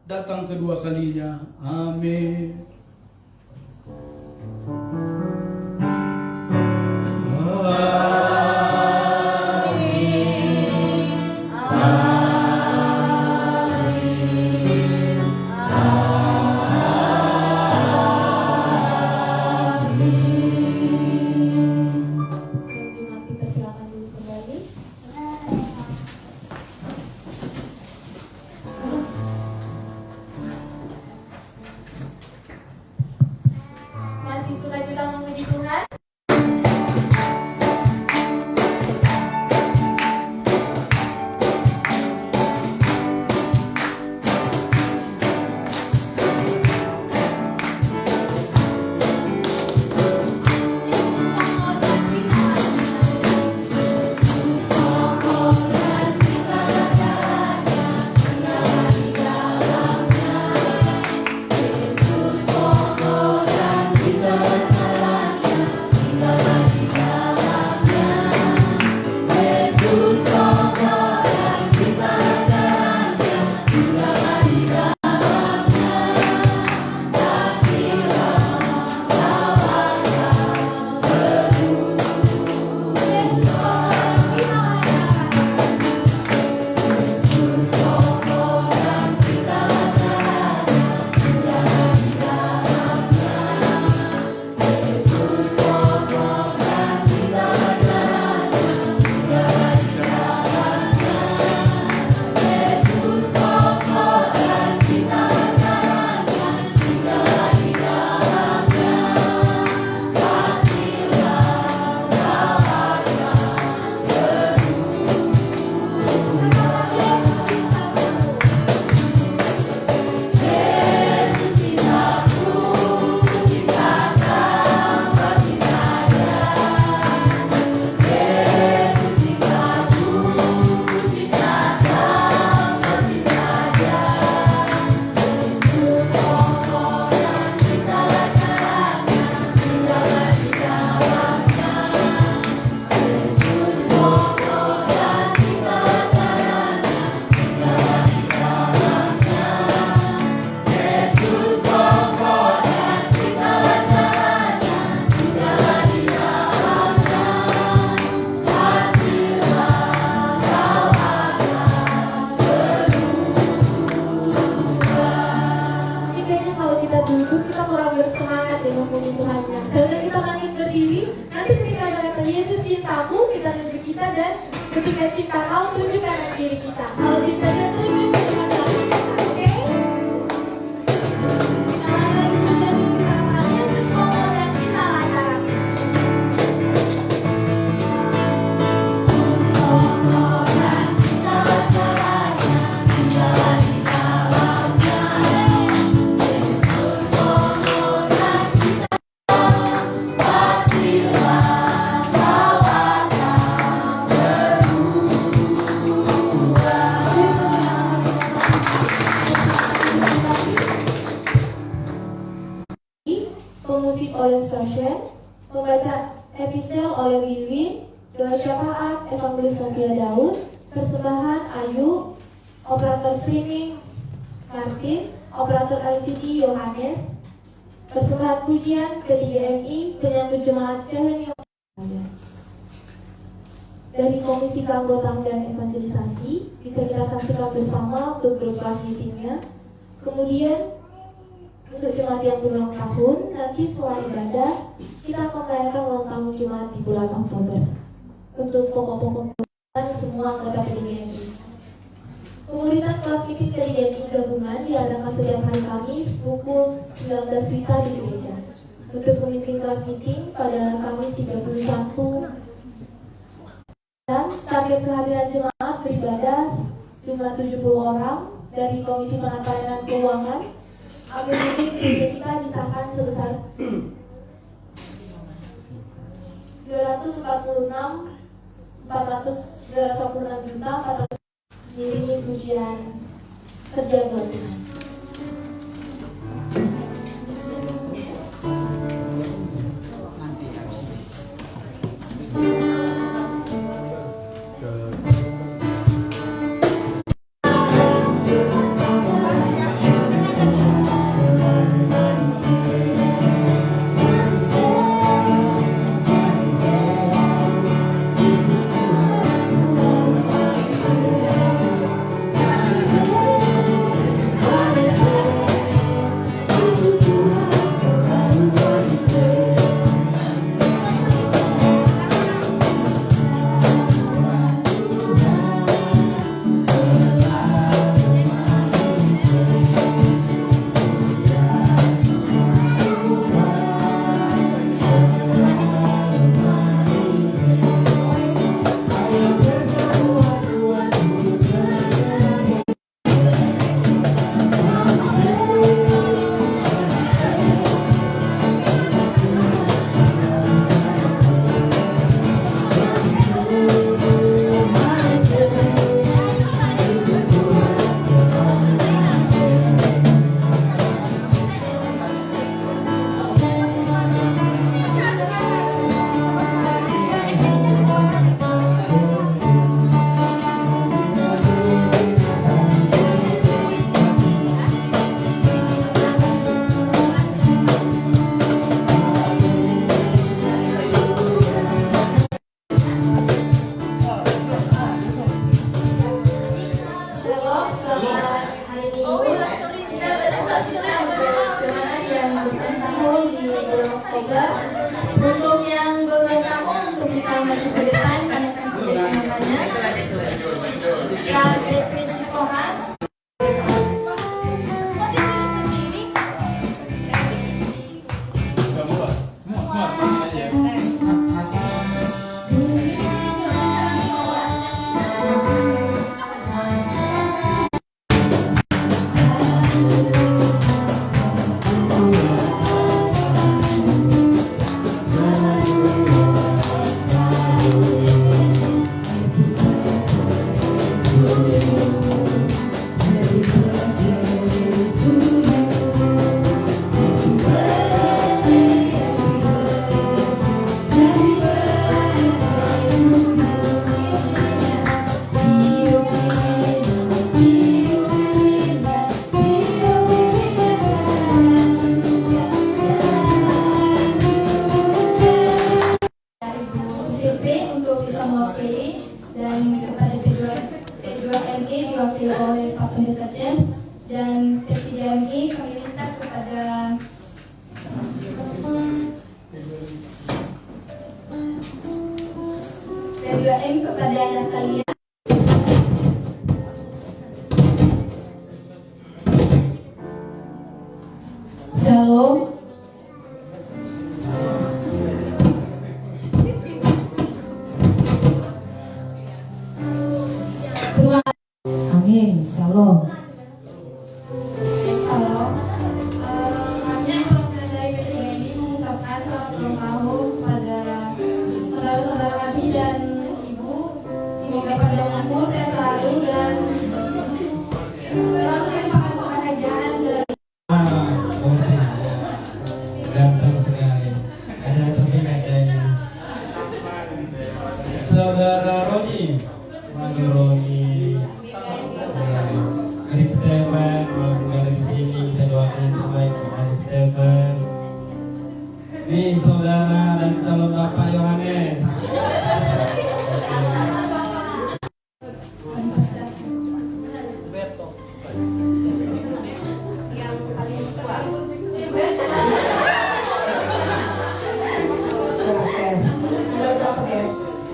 datang kedua kalinya. Amin. Jemaat dipersilakan dulu kembali. Masih sukacita memuji Tuhan? Ketika cinta kau tunjukkan diri kita. Kalau cinta dia tunjuk kepada kita. Oke? Kita lagi menjadi kita. Yesus mau dan kita layak. Yesus mau dan kita layak. Tinggal di dalamnya. Yesus mau dan kita pastilah kau akan pemusik oleh Sosyen, pembaca epistel oleh Wiwin, doa syafaat Evangelis Novia Daud, persembahan Ayu, operator streaming Martin, operator LCD Yohanes, persembahan pujian P3MI, penyambut jemaat Cahaya. Dari Komisi Keanggotaan dan Evangelisasi bisa kita saksikan bersama untuk grup kelas meetingnya. Kemudian untuk jemaat yang berulang tahun, nanti setelah ibadah kita akan merayakan ulang tahun jemaat di bulan Oktober. Untuk pokok-pokok semua anggota P3MI. Komunitas kelas meeting P3MI gabungan diadakan setiap hari Kamis pukul 19 WITA di gereja. Untuk pemimpin kelas meeting pada Kamis 31 dan target kehadiran jemaat beribadah jumlah 70 orang dari Komisi Penata Keuangan. APBD gereja kita disahkan sebesar 246 juta 400 diiringi pujian kerja buat Tuhan. Untuk yang berulang tahun untuk bisa maju ke depan, kami akan sebutkan namanya. Kak Devi Sikohas. Untuk bisa mewakili, dan kepada P2MI diwakili oleh Pak Pendeta James, dan P3MI kami minta kepada P2MI kepada Natalia. Shalom. Amin. Shalom. Halo, kami perwakilan dari PDIMI mengucapkan selamat ulang tahun kepada saudara-saudara kami dan ibu. Semoga pada umur sehat selalu dan selalu dilimpahkan kebahagiaan dari Ganteng sekali. Ada terlihat dari saudara Roni. Manu Roni. Arif Stefan, dari sini kita doakan terbaik kepada Stefan. Nih saudara dan calon Bapak Yohanes. yang paling tua. Ada berapa ya?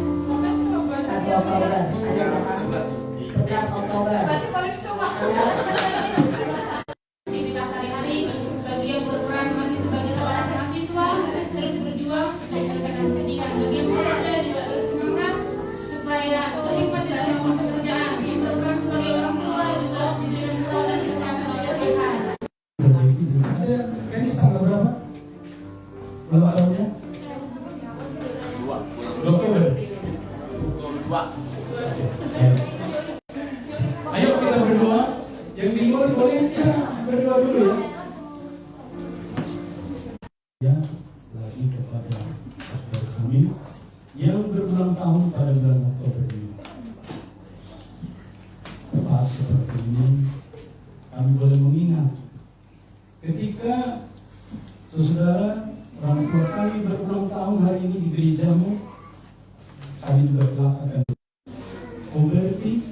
1 Oktober. Ada berapa? 11 Oktober. Berarti paling tua. Aktivitas sehari-hari bagi yang berperan masih sebagai seorang mahasiswa terus berjuang menjalankan pendidikan, bagi yang bekerja juga terus semangat supaya terlibat dalam waktu pekerjaan, yang berperan sebagai orang tua juga harus diberikan doa dan kesehatan oleh Tuhan. Ada Kanis tanggal berapa? Berapa tahunnya? 2 Oktober. Ayo kita berdoa. Yang di luar boleh kita berdoa dulu ya. Ya, lagi kepada saudara kami yang berulang tahun pada bulan Oktober ini. Tepat seperti ini, kami boleh mengingat ketika saudara orang tua kami berulang tahun hari ini di gerejamu, kami juga telah akan Oberti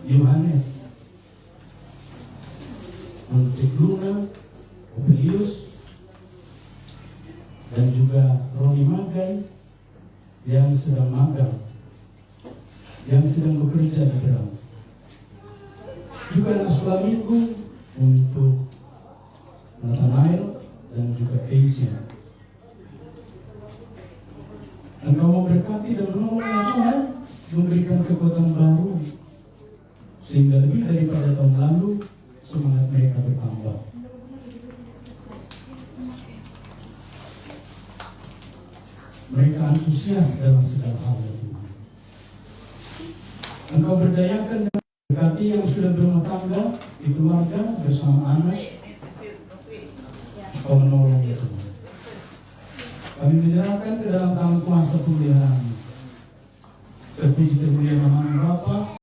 Yohanes, untuk Luna, Obelius, dan juga Roni Magai yang sedang magang, yang sedang bekerja di Berau. Juga anak sekolah minggu untuk Nathanael dan juga Asia. Engkau memberkati dan menolong Tuhan, memberikan kekuatan baru, sehingga lebih daripada tahun lalu semangat mereka bertambah. Mereka antusias dalam segala hal ya Tuhan. Engkau berdayakan dan berkati yang sudah berumah tangga di keluarga bersama anak. Engkau menolong ya Tuhan. Kami menyerahkan ke dalam tangan kuasa pemeliharaan. Terpuji termulia nama Bapa,